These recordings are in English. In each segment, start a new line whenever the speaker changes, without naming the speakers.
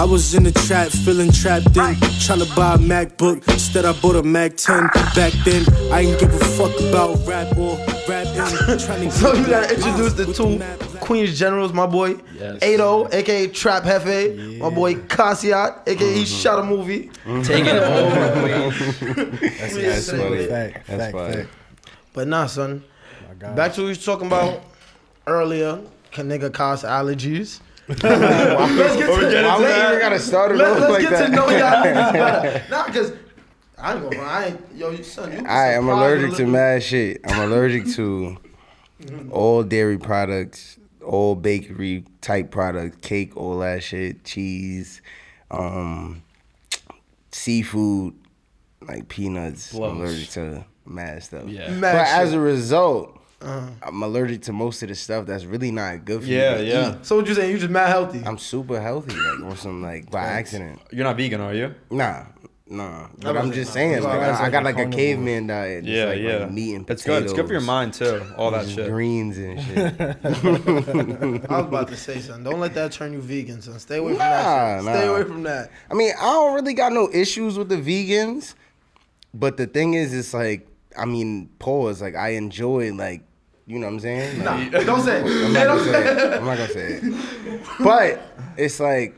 was in the trap, feeling trapped in, tryna buy a MacBook. Instead I bought a Mac 10. Back then, I didn't give a fuck about rap or rapping.
So you gotta introduce the two Queens Generals, my boy.
Yes.
E02, a.k.a. Trap Hefe. My boy Qasquiat, a.k.a. he shot a movie.
Taking it over.
That's funny. That's funny.
But nah, son. Back to what we was talking about earlier. Can nigga cause allergies? Let's get to know y'all niggas better. Nah, because I ain't gonna lie. Yo, son, you
I'm allergic to mad shit. I'm allergic to all dairy products, all bakery type products, cake, all that shit, cheese, seafood, like peanuts.
Blows.
I'm allergic to mad stuff.
Yeah.
But as a result, I'm allergic to most of the stuff that's really not good for you.
Yeah.
So what you saying? You just mad healthy?
I'm super healthy, like or some like by accident.
You're not vegan, are you?
Nah. But I'm just saying, like I got like a caveman diet. Just like meat and potatoes.
It's good. It's good for your mind too. All that shit.
Greens and shit.
I was about to say something. Don't let that turn you vegan, son. Stay away from that shit. Stay away from that.
I mean, I don't really got no issues with the vegans, but the thing is, it's like, I mean, pause. Like I enjoy, like, you know what I'm saying? Like,
Nah, don't say it.
I'm not gonna say it. But it's like,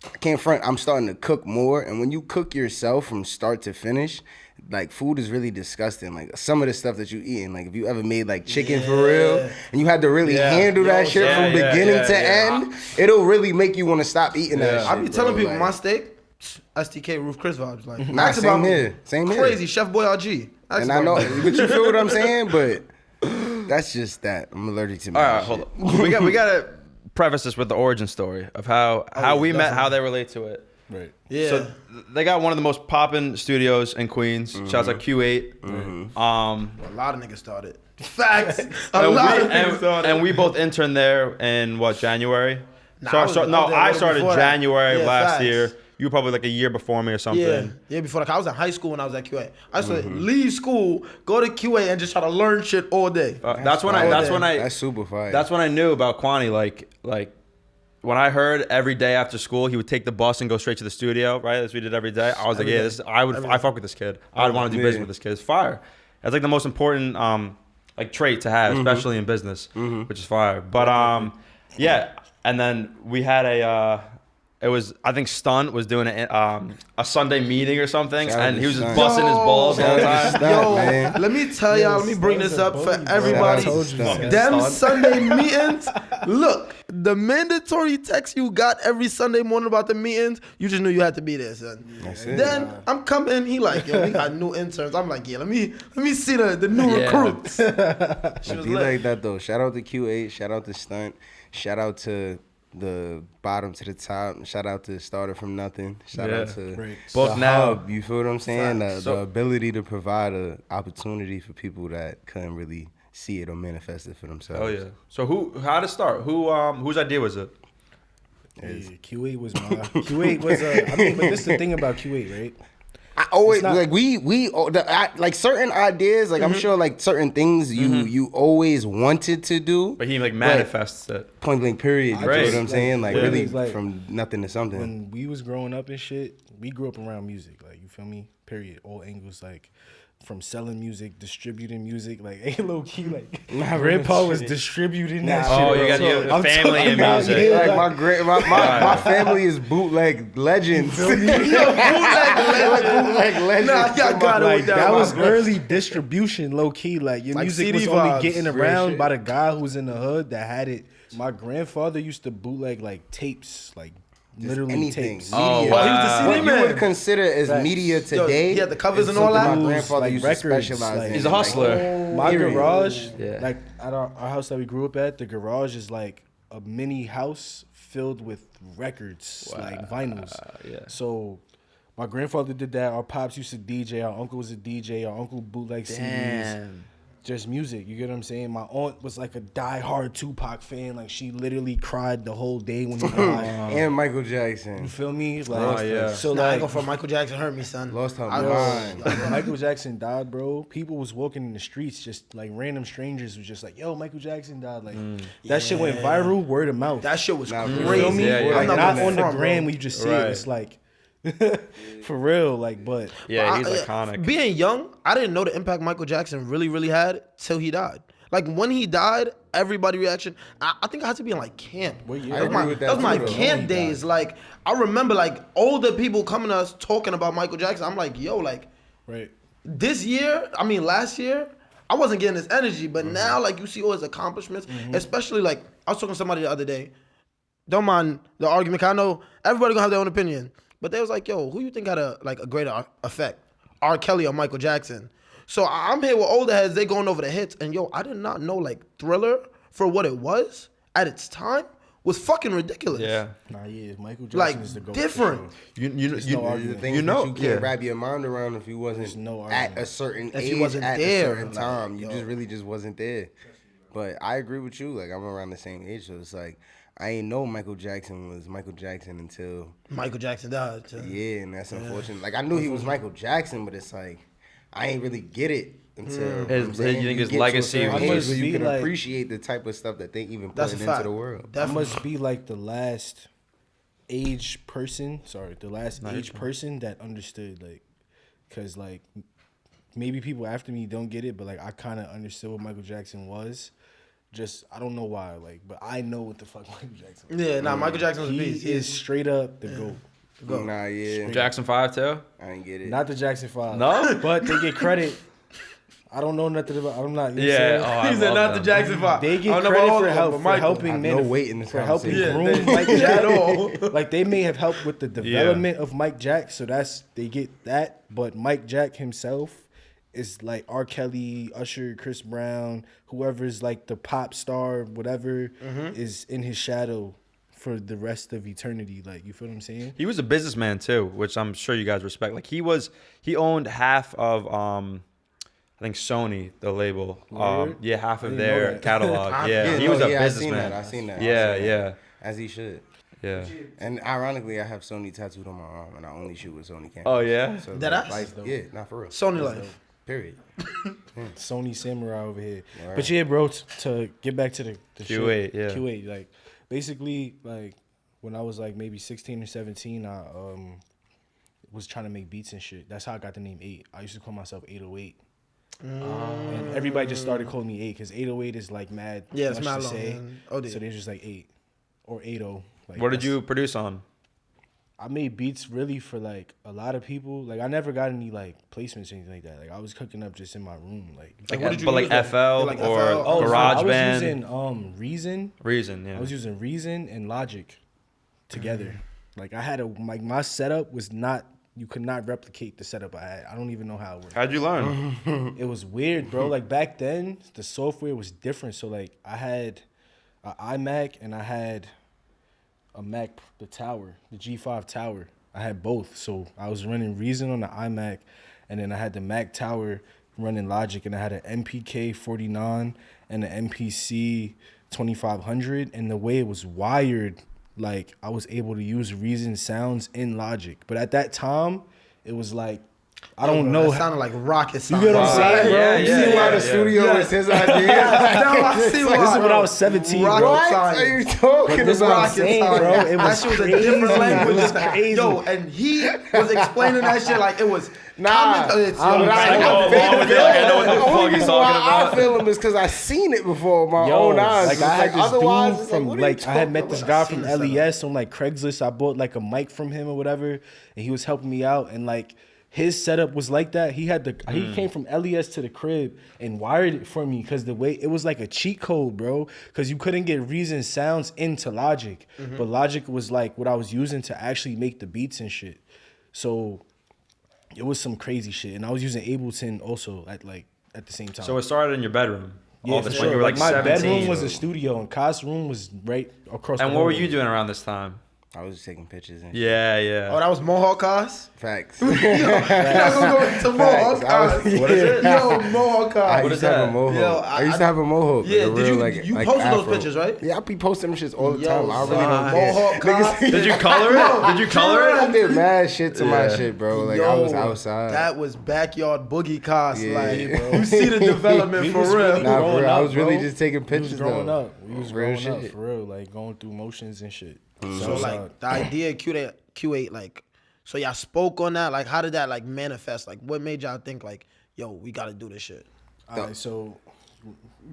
I can't front. I'm starting to cook more, and when you cook yourself from start to finish, like food is really disgusting. Like some of the stuff that you eating, like if you ever made like chicken for real, and you had to really handle that shit from beginning to end, it'll really make you want to stop eating that shit.
I be telling people
like,
my steak, STK Roof Chris vibes. Like,
nah, same here. Same here.
Crazy Chef Boy RG.
And I know, but you feel what I'm saying? But that's just that. I'm allergic to.
All right, hold on. We gotta preface this with the origin story of how we met, how they relate to it.
Right.
Yeah.
So they got one of the most poppin' studios in Queens. Shouts out Q8.
A lot of niggas started. Facts.
And we both interned there in what, January? I started January of last year. You were probably like a year before me or something.
Yeah, before that. I was in high school when I was at QA. I used to leave school, go to QA, and just try to learn shit all day.
That's super fire.
That's when I knew about Kwani. Like when I heard every day after school he would take the bus and go straight to the studio, right? As we did every day. I was like, I fuck with this kid. I'd want to do business with this kid. It's fire. That's like the most important like trait to have, especially in business, which is fire. But yeah, and then we had it was, I think Stunt was doing a Sunday meeting or something, and he was just busting his balls all the time.
Let me tell y'all, let me bring this up for everybody. Them Sunday meetings, look, the mandatory text you got every Sunday morning about the meetings, you just knew you had to be there, son. Then I'm coming, he like, yo, we got new interns. I'm like, yeah, let me see the new recruits.
She was like that though. Shout out to Q8, shout out to Stunt, shout out to the bottom to the top. Shout out to Starter from Nothing. Shout out to
both now.
Hub, you feel what I'm saying? The ability to provide an opportunity for people that couldn't really see it or manifest it for themselves.
Oh yeah. So how to start? Whose idea was it?
Q8 was my Q8 was I mean, but this is the thing about Q8, right?
I always like like certain ideas, like I'm sure like certain things you always wanted to do,
but he like manifests it.
Point blank period. You know what I'm saying? Like really
like,
from nothing to something.
When we was growing up and shit, we grew up around music. Like you feel me? Period. All angles. Like from selling music, distributing music. Like hey, low key. Like my grandpa was distributing that shit.
Oh, you got your family in music.
Like my family is bootleg legends. Bootleg legends.
Nah, I got it with that.
That was early distribution, low key. Like your
like
music
CD
was only
vibes,
getting around by the guy who was in the hood that had it. My grandfather used to bootleg like tapes, like literally
anything.
tapes.
Oh,
he was the CD
what
man.
you would consider as media today.
He had the covers and all that.
My grandfather
like
used
records,
to specialize
like,
in.
He's a hustler.
My garage,
Yeah.
like at our house that we grew up at, the garage is like a mini house filled with records, like vinyls.
Yeah.
So my grandfather did that. Our pops used to DJ. Our uncle was a DJ. Our uncle bootleg CDs. just music. You get what I'm saying? My aunt was like a diehard Tupac fan. Like she literally cried the whole day when he died.
And Michael Jackson.
You feel me? Like,
yeah.
So
Nah, I
like,
go for Michael Jackson hurt me, son.
Lost her
I-
mind.
when Michael Jackson died, bro, people was walking in the streets, just like random strangers was just like, "Yo, Michael Jackson died." Like that shit went viral, word of mouth.
That shit was
Nah,
You
crazy.
feel me?
Yeah, yeah.
Like
I'm
not
not
on the
front,
gram
bro.
when you just see
Right.
it. It's like for real, like, but
Yeah, he's
I-
iconic.
Being young, I didn't know the impact Michael Jackson really had till he died. Like when he died, everybody reaction. I think I had to be in like camp.
What year?
I
That was
agree
my,
with
that was
that
my
too, though.
camp
When he
days. Like I remember like older people coming to us talking about Michael Jackson. I'm like, yo, like
right.
this year, I mean last year, I wasn't getting this energy, but now like you see all his accomplishments, especially like I was talking to somebody the other day. Don't mind the argument, 'cause I know everybody gonna have their own opinion. But they was like, yo, who you think had a greater effect? R. Kelly or Michael Jackson? So I'm here with older heads, they going over the hits, and yo, I did not know like Thriller for what it was at its time was fucking ridiculous.
Yeah.
Nah, yeah, Michael Jackson
Like
is the GOAT.
different.
There's no
The
argument.
things
You know,
that you can't
yeah.
wrap your mind around if you wasn't
There's no
at
argument.
a certain
If
age,
you wasn't
at
there,
a certain
like,
time. You
yo.
just really just wasn't there. But I agree with you. Like I'm around the same age, so it's like I ain't know Michael Jackson was Michael Jackson until
Michael Jackson died. too.
yeah, and that's unfortunate. Like I knew he was Michael Jackson, but it's like I ain't really get it until you know what I'm
His-
saying?
you think his
get to a
legacy
certain
was-
age
must
where you
be
can
like-
appreciate the type of stuff that they even
That's
put
a
into
fact.
the world.
I
Definitely.
must be like the last age person. Sorry, the last age person that understood, like, cause like maybe people after me don't get it, but like I kind of understood what Michael Jackson was. Just I don't know why, like, but I know what the fuck Michael Jackson was.
Yeah, nah, Michael Jackson was a
He
beast.
is straight up the GOAT.
Nah, yeah,
Jackson 5 too?
I ain't get it.
Not the Jackson 5.
No?
But they get credit. I don't know nothing about. I'm not. You know
Yeah.
what I'm
Oh,
saying?
I
He said
love
not the
them.
Jackson 5.
They
I
get
don't know
credit
about all
for
of them,
help
but
for
Michael.
helping
I have no weight in this
for helping
conversation.
groom Mike
At
Jack.
all.
Like they may have helped with the development of Mike Jack, so that's they get that. But Mike Jack himself is like R. Kelly, Usher, Chris Brown, whoever's like the pop star, whatever is in his shadow for the rest of eternity. Like you feel what I'm saying?
He was a businessman too, which I'm sure you guys respect. Like he owned half of I think Sony, the label.
Word?
Yeah, half
I
of
didn't know
their
that.
catalog.
Yeah,
Yeah, he
no,
was a
yeah,
businessman.
I seen that.
Yeah, yeah,
As he should.
yeah.
And ironically, I have Sony tattooed on my arm, and I only shoot with Sony cameras.
Oh yeah.
So
That
like,
ass?
yeah, not for real.
Sony Life.
Period.
Sony Samurai over here.
Right.
But yeah, bro, to get back to the
Q8,
shit,
yeah.
Q8, like basically, like when I was like maybe 16 or 17, I was trying to make beats and shit. That's how I got the name 8. I used to call myself 808. And everybody just started calling me 8 because 808 is like mad.
Yeah, it's
much
mad
to
long,
say.
man. Oh,
So
dude.
they're just like 8 or 80. Like,
What did
that's-
you produce on?
I made beats really for like a lot of people. Like I never got any like placements or anything like that. Like I was cooking up just in my room. Like
What did you
but like
use, though?
FL
Yeah, like
or
FL.
Oh, so
Garage
I was
Band?
using Reason.
Reason, yeah.
I was using Reason and Logic together. Like I had my setup was not, you could not replicate the setup I had. I don't even know how it worked.
How'd you learn?
It was weird, bro. Like back then, the software was different. So like I had an iMac and I had a Mac, the Tower, the G5 Tower. I had both. So I was running Reason on the iMac, and then I had the Mac Tower running Logic, and I had an MPK 49 and an MPC 2500. And the way it was wired, like I was able to use Reason sounds in Logic. But at that time, it was like, I don't know.
That sounded like rocket
You
science.
get what I'm saying, bro?
Yeah,
You
yeah,
see why the
yeah.
studio
Yeah.
is his idea?
Now I see why.
This is when I was 17,
Rocket
bro.
What
science.
are you talking
This is what I'm
about?
saying, bro. It was
That shit was a
crazy.
different language.
It was crazy.
Yo, and he was explaining that shit like it was.
Nah,
it's,
I'm
yo,
like,
like,
oh, why would you like, I know what the
The
fuck
only
he's
reason
talking
why
about?
I feel him is because I seen it before with my
Yo,
own eyes.
like
It's
I had this
otherwise,
dude
it's
from
what are you
like I had met
talking
this
about?
guy
I've seen
from
the setup.
LES on like Craigslist. I bought like a mic from him or whatever, and he was helping me out. And like his setup was like that. He had the he came from LES to the crib and wired it for me because the way it was like a cheat code, bro. Because you couldn't get Reason sounds into Logic, but Logic was like what I was using to actually make the beats and shit. So it was some crazy shit, and I was using Ableton also at the same time.
So it started in your bedroom.
Yeah,
All
for
this
sure.
when you were like
my
17.
bedroom was a studio, and Kai's room was right across.
And
the
what were
hallway.
you doing around this time?
I was just taking pictures and
Yeah, yeah.
Oh, that was Mohawk Cos?
facts.
Yo, not gonna go into Mohawk Cos.
What is it?
Yo, Mohawk Cos.
I
What
used
is
to have
that?
a mohawk.
Yo,
I used to have a mohawk.
Yeah,
like a
did
real,
you
like,
you
like
posted those
afro.
pictures, right?
Yeah, I be posting them shits all the
Yo,
time. I really
son,
don't care.
Mohawk Cos.
Did you color it? Did you color
I
it?
did mad shit to my
Yeah.
shit, bro. Like
Yo,
I was outside.
That was backyard boogie Cos.
Yeah,
like,
bro.
you see the development
We
for
was
real.
really
Nah,
growing
bro, I
up,
was really
bro.
just taking
We
pictures
was growing
though.
up. We was
Real
growing up
shit.
for real, like going through motions and shit.
So like the idea of Q8, like, so y'all spoke on that. Like, how did that like manifest? Like, what made y'all think like, yo, we got to do this shit?
All right, so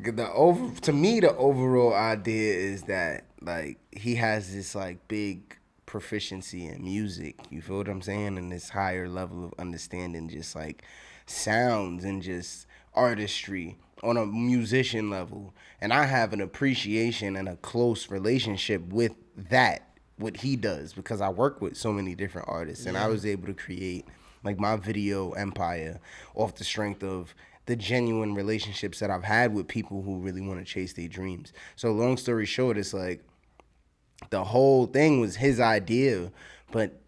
To me, the overall idea is that like he has this like big proficiency in music. You feel what I'm saying? And this higher level of understanding, just like sounds and just artistry on a musician level. And I have an appreciation and a close relationship with that, what he does, because I work with so many different artists, and I was able to create like my video empire off the strength of the genuine relationships that I've had with people who really want to chase their dreams. So long story short, it's like the whole thing was his idea, but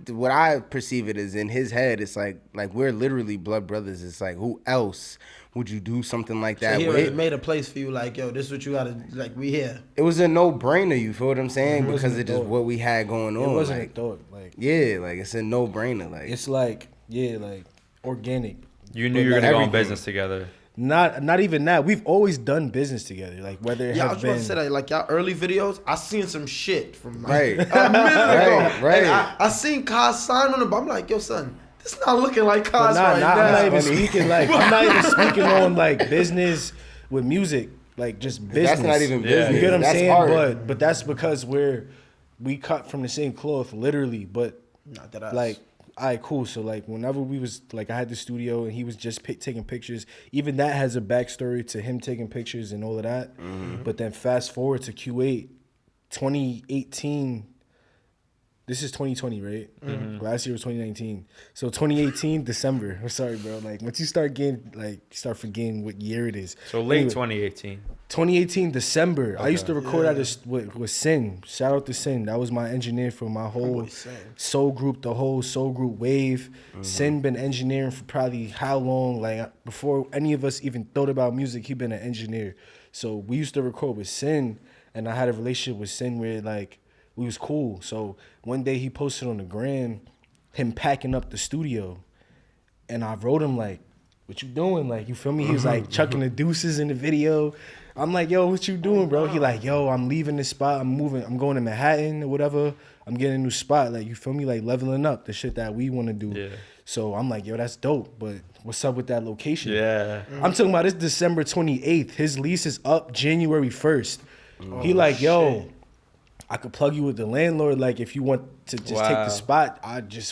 what I perceive it as in his head, it's like we're literally blood brothers. It's like, who else would you do something like that
So he
with?
already made a place for you. Like, yo, this is what you got to, like, we here.
It was a no-brainer, you feel what I'm saying?
It wasn't
Because
a
of just
thought.
what we had going on.
it wasn't
like,
a thought. Like
yeah, like it's a no-brainer. Like
it's like like organic.
You knew
But
you were
like
gonna go on
everything.
business together.
Not even that. We've always done business together. Like whether it
Yeah, I
has
was about
been
to say that, like, y'all early videos, I seen some shit from like,
Right.
a minute ago.
Right.
And I seen Kaz sign on it, but I'm like, yo, son, this not looking like
But
Kaz right
I'm not
now.
even speaking like I'm not even speaking on like business with music, like just business.
that's not even
Yeah.
business.
You get what I'm
That's
saying?
art.
But that's because we cut from the same cloth, literally. But
Not that
like, all right, cool. So like, whenever we was like, I had the studio and he was just taking pictures. Even that has a backstory to him taking pictures and all of that. But then fast forward to Q8, 2018. This is 2020, right? Last year was 2019. So 2018, December. I'm sorry, bro. Like once you start forgetting what year it is.
So late
Anyway,
2018.
2018, December. I used to record with Sin. Shout out to Sin. That was my engineer for my whole
boy Sin.
soul group, the whole soul group wave. Sin been engineering for probably how long? Like before any of us even thought about music, he been an engineer. So we used to record with Sin, and I had a relationship with Sin where like we was cool. So one day he posted on the gram him packing up the studio, and I wrote him like, what you doing? Like, you feel me? He was like chucking the deuces in the video. I'm like, yo, what you doing, bro? He like, yo, I'm leaving this spot. I'm moving. I'm going to Manhattan or whatever. I'm getting a new spot. Like, you feel me? Like, leveling up the shit that we want to do.
Yeah.
So I'm like, yo, that's dope. But what's up with that location?
Yeah.
I'm talking about this December 28th. His lease is up January 1st. He like, yo, I could plug you with the landlord. Like, if you want to just take
Wow.
the spot,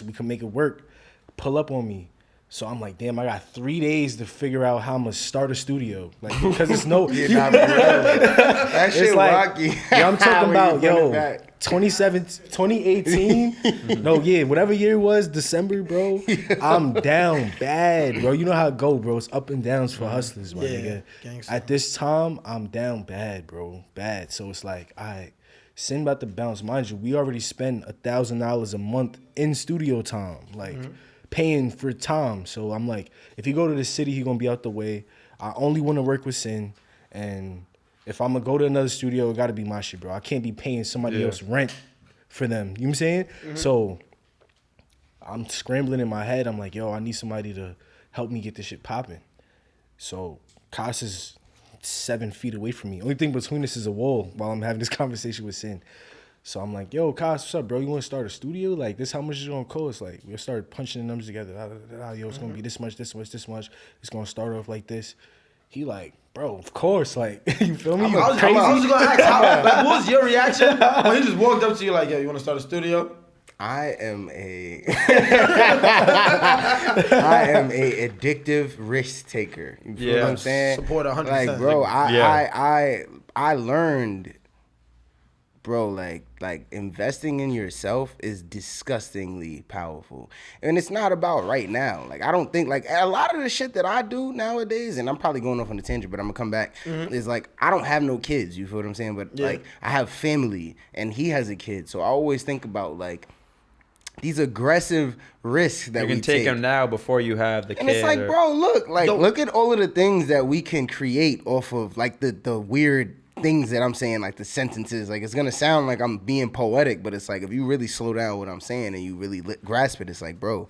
we can make it work. Pull up on me. So I'm like, damn, I got 3 days to figure out how I'm gonna start a studio. Like, because it's no,
Yeah, nah, for real. That
it's
shit
like,
rocky.
yo, I'm talking
When you
about,
run it
yo,
back.
2018, no, yeah, whatever year it was, December, bro, I'm down bad, bro. You know how it go, bro. It's up and downs for hustlers, my
Yeah,
nigga.
gangsta.
At this time, I'm down bad, bro, bad. So it's like, all right, Sin about to bounce. Mind you, we already spend $1,000 a month in studio time, like paying for time. So I'm like, if he go to the city, he gonna be out the way. I only want to work with Sin, and if I'm gonna go to another studio, it gotta be my shit, bro. I can't be paying somebody else rent for them. You know what I'm saying? So I'm scrambling in my head. I'm like, yo, I need somebody to help me get this shit popping. So Kas is 7 feet away from me. Only thing between us is a wall while I'm having this conversation with Sin. So I'm like, yo, Kas, what's up, bro? You want to start a studio? Like, this how much is it going to cost? Like, we'll start punching the numbers together. Yo, it's going to be this much, this much, this much. It's going to start off like this. He like, bro, of course. Like, you feel me?
I was just gonna ask, like, what was your reaction when he just walked up to you like, yo, you want to start a studio?
I am a addictive risk taker. You feel what I'm saying?
Support 100%.
Like, bro, I learned bro, like investing in yourself is disgustingly powerful. And it's not about right now. Like, I don't think, like, a lot of the shit that I do nowadays, and I'm probably going off on a tangent, but I'm gonna come back, is like, I don't have no kids, you feel what I'm saying? But like, I have family, and he has a kid. So I always think about, like, these aggressive risks that
you can
we
take them now before you have the kid.
And it's like, bro, look at all of the things that we can create off of, like, the weird things that I'm saying, like the sentences. Like, it's gonna sound like I'm being poetic, but it's like, if you really slow down what I'm saying and you really grasp it, it's like, bro,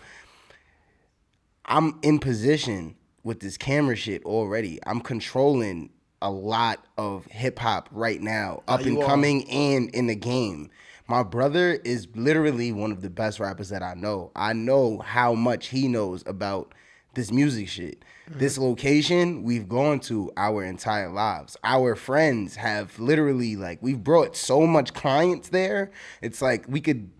I'm in position with this camera shit already. I'm controlling a lot of hip hop right now, up and coming and in the game. My brother is literally one of the best rappers that I know. I know how much he knows about this music shit. This location we've gone to our entire lives. Our friends have literally, like, we've brought so much clients there. It's like we could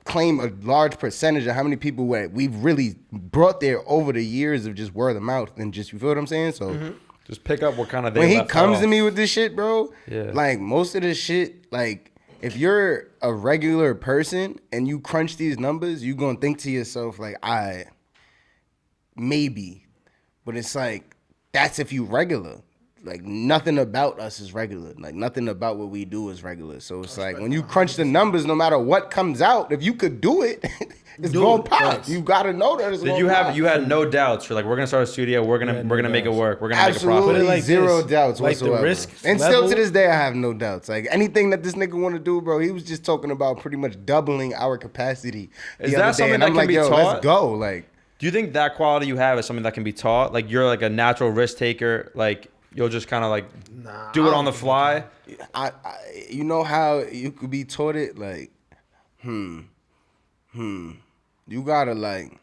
claim a large percentage of how many people we've really brought there over the years of just word of mouth and just, you feel what I'm saying? So
just pick up what kind of
when he comes to me with this shit, bro,
yeah,
like, most of this shit, like, if you're a regular person and you crunch these numbers, you're gonna think to yourself, like, maybe. But it's like, that's if you regular. Like, nothing about us is regular. Like, nothing about what we do is regular. So it's like, when you crunch the numbers, no matter what comes out, if you could do it, it's gonna pop. You gotta know that it's gonna pop.
You had no doubts. You're like, we're gonna start a studio. We're gonna make it work. We're gonna
absolutely
make a profit.
like zero doubts
like
whatsoever.
The risk
and
level,
still to this day, I have no doubts. Like, anything that this nigga want to do, bro, he was just talking about pretty much doubling our capacity.
Is that something that can be taught?
Let's go. Like,
do you think that quality you have is something that can be taught? Like, you're like a natural risk taker. Like, you'll just kind of like do it on the fly.
I you know how you could be taught it? Like, you gotta like,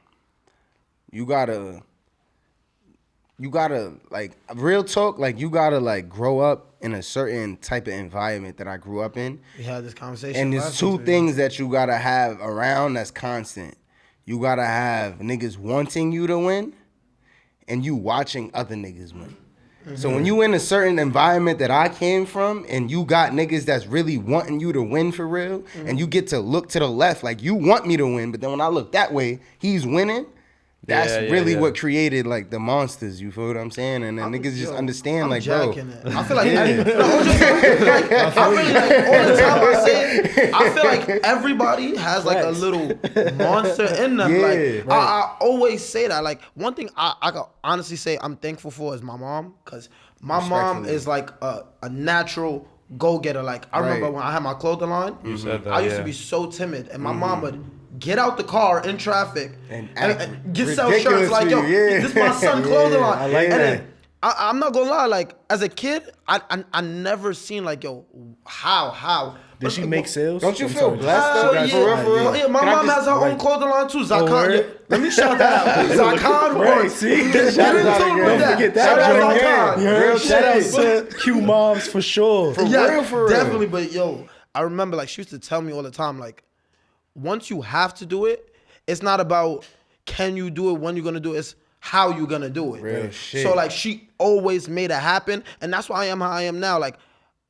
real talk, like, you gotta like grow up in a certain type of environment that I grew up in.
We had this conversation.
And there's two things that you gotta have around that's constant. You gotta have niggas wanting you to win, and you watching other niggas win. So when you in a certain environment that I came from, and you got niggas that's really wanting you to win for real, and you get to look to the left like you want me to win, but then when I look that way, he's winning. That's really what created, like, the monsters. You feel what I'm saying? And then niggas just understand, like, bro.
I feel like, I really, like, all the time I say it, I feel like everybody has, like, a little monster in them. Like, I always say that. Like, one thing I can honestly say I'm thankful for is my mom, because my mom is like a natural go-getter. Like, I remember when I had my clothing line,
You said that,
I used to be so timid, and my mom would get out the car in traffic and get sell shirts like, yo, this is my son clothing line.
I like that.
I'm not gonna lie, like, as a kid, I never seen, like, yo, how
did she make sales?
Don't you feel blessed though?
For real? Yeah, my mom has her own clothing line too. Zakan, let me shout that out. Zakan Works.
Shout out again. Don't forget that. Shout out to Q Moms for sure.
For real. Definitely. But yo, I remember, like, she used to tell me all the time, like, once you have to do it, it's not about can you do it, when you're gonna do it, it's how you gonna do it.
Real shit.
So, like, she always made it happen, and that's why I am how I am now. Like,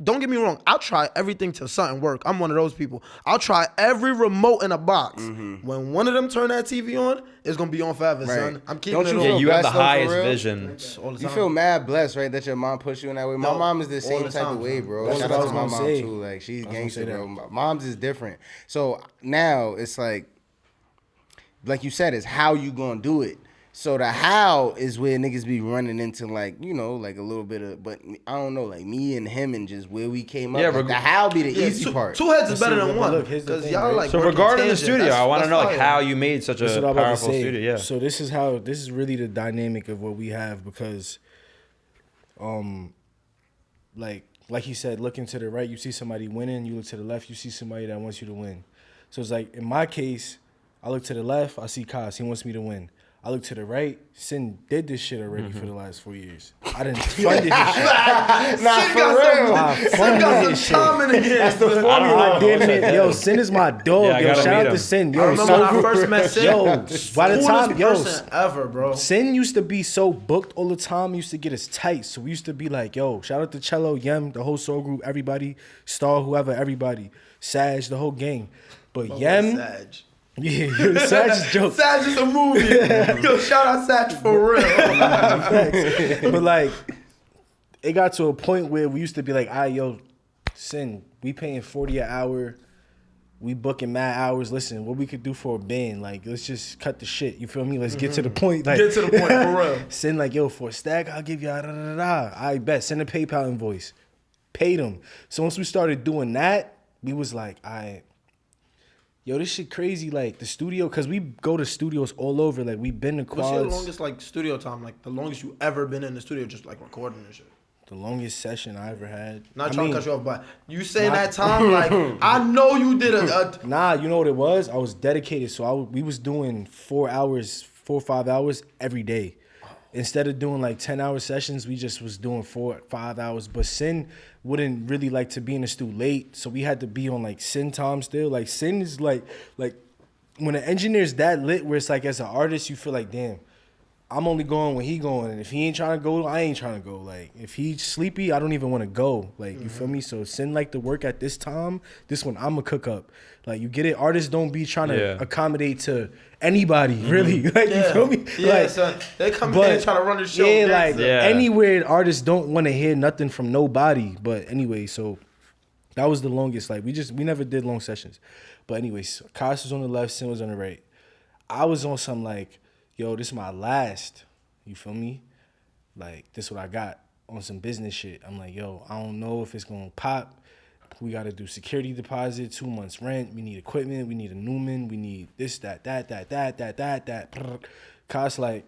don't get me wrong, I'll try everything till something work. I'm one of those people. I'll try every remote in a box. When one of them turn that TV on, it's gonna be on forever, son. I'm keeping it on.
Yeah, you have the
blessed though, for
highest
real?
vision.
All the
You
time.
feel mad blessed, right, that your mom pushed you in that way. My mom is the same type of way, bro.
That's
Shout
what I
out
was
to my
gonna
mom
say.
too. Like, she's gangster, bro. Mom's is different. So now it's like you said, it's how you gonna do it. So the how is where niggas be running into, like, you know, like a little bit of, but I don't know, like me and him and just where we came up.
Yeah,
like, the how be the easy part.
Two heads is better than one.
Look, here's the
Because
thing,
y'all
right?
like.
So
working
regarding the
tangent.
studio, I want to
That's
know, like,
fire.
how you made such
That's
a
what I'm about to
powerful
say.
studio. Yeah.
So this is really the dynamic of what we have, because, like he said, looking to the right, you see somebody winning. You look to the left, you see somebody that wants you to win. So it's like, in my case, I look to the left, I see Kaz, he wants me to win. I look to the right. Sin did this shit already for the last 4 years. I didn't funded his shit.
Nah, for real.
I funded his shit.
That's the formula.
I did it. Yo, Sin is my dog.
Yeah, I
yo,
gotta
shout
meet
out
him.
to Sin. Yo,
I remember when I first met Sin.
Yo, by the time, yo,
person ever, bro.
Sin used to be so booked all the time. He used to get us tight. So we used to be like, yo, shout out to Cello, Yem, the whole soul group, everybody, Star, whoever, everybody, Sag, the whole gang. But Yem,
Sag.
yeah, Sag is joke.
Sag is a movie. Yo, shout out Sag for real.
But like, it got to a point where we used to be like, yo, Sin, we paying 40 an hour. We booking mad hours. Listen, what we could do for a band, like, let's just cut the shit. You feel me? Let's get to the point. Like,
Get to the point, for real.
Send like, yo, for a stack, I'll give you I bet. Send a PayPal invoice. Paid them. So once we started doing that, we was like, yo, this shit crazy. Like the studio, cause we go to studios all over. Like we've been to quads.
What's your longest like studio time? Like the longest you ever been in the studio, just like recording and shit.
The longest session I ever had.
Not trying to cut you off, but you saying that time, like I know you did a
Nah, you know what it was? I was dedicated, so we was doing 4 or 5 hours every day. Instead of doing like 10-hour sessions, we just was doing 4 or 5 hours. But Sin wouldn't really like to be in the stu late, so we had to be on like Sin time still. Like Sin is like when an engineer's that lit, where it's like as an artist, you feel like, damn, I'm only going when he going, and if he ain't trying to go, I ain't trying to go. Like if he's sleepy, I don't even want to go. Like you feel me? So Sin like to work at this time. This one I'ma cook up. Like you get it. Artists don't be trying to accommodate to anybody really. Like you feel me?
Yeah,
like,
son. They come in and try to run the show.
Yeah, like
Yeah.
anywhere artists don't want to hear nothing from nobody. But anyway, so that was the longest. Like we never did long sessions. But anyways, Kaz was on the left, Sin was on the right. I was on some like, yo, this is my last. You feel me? Like this is what I got on some business shit. I'm like, yo, I don't know if it's gonna pop. We got to do security deposit, 2 months rent. We need equipment. We need a Newman. We need this, that. Cost like,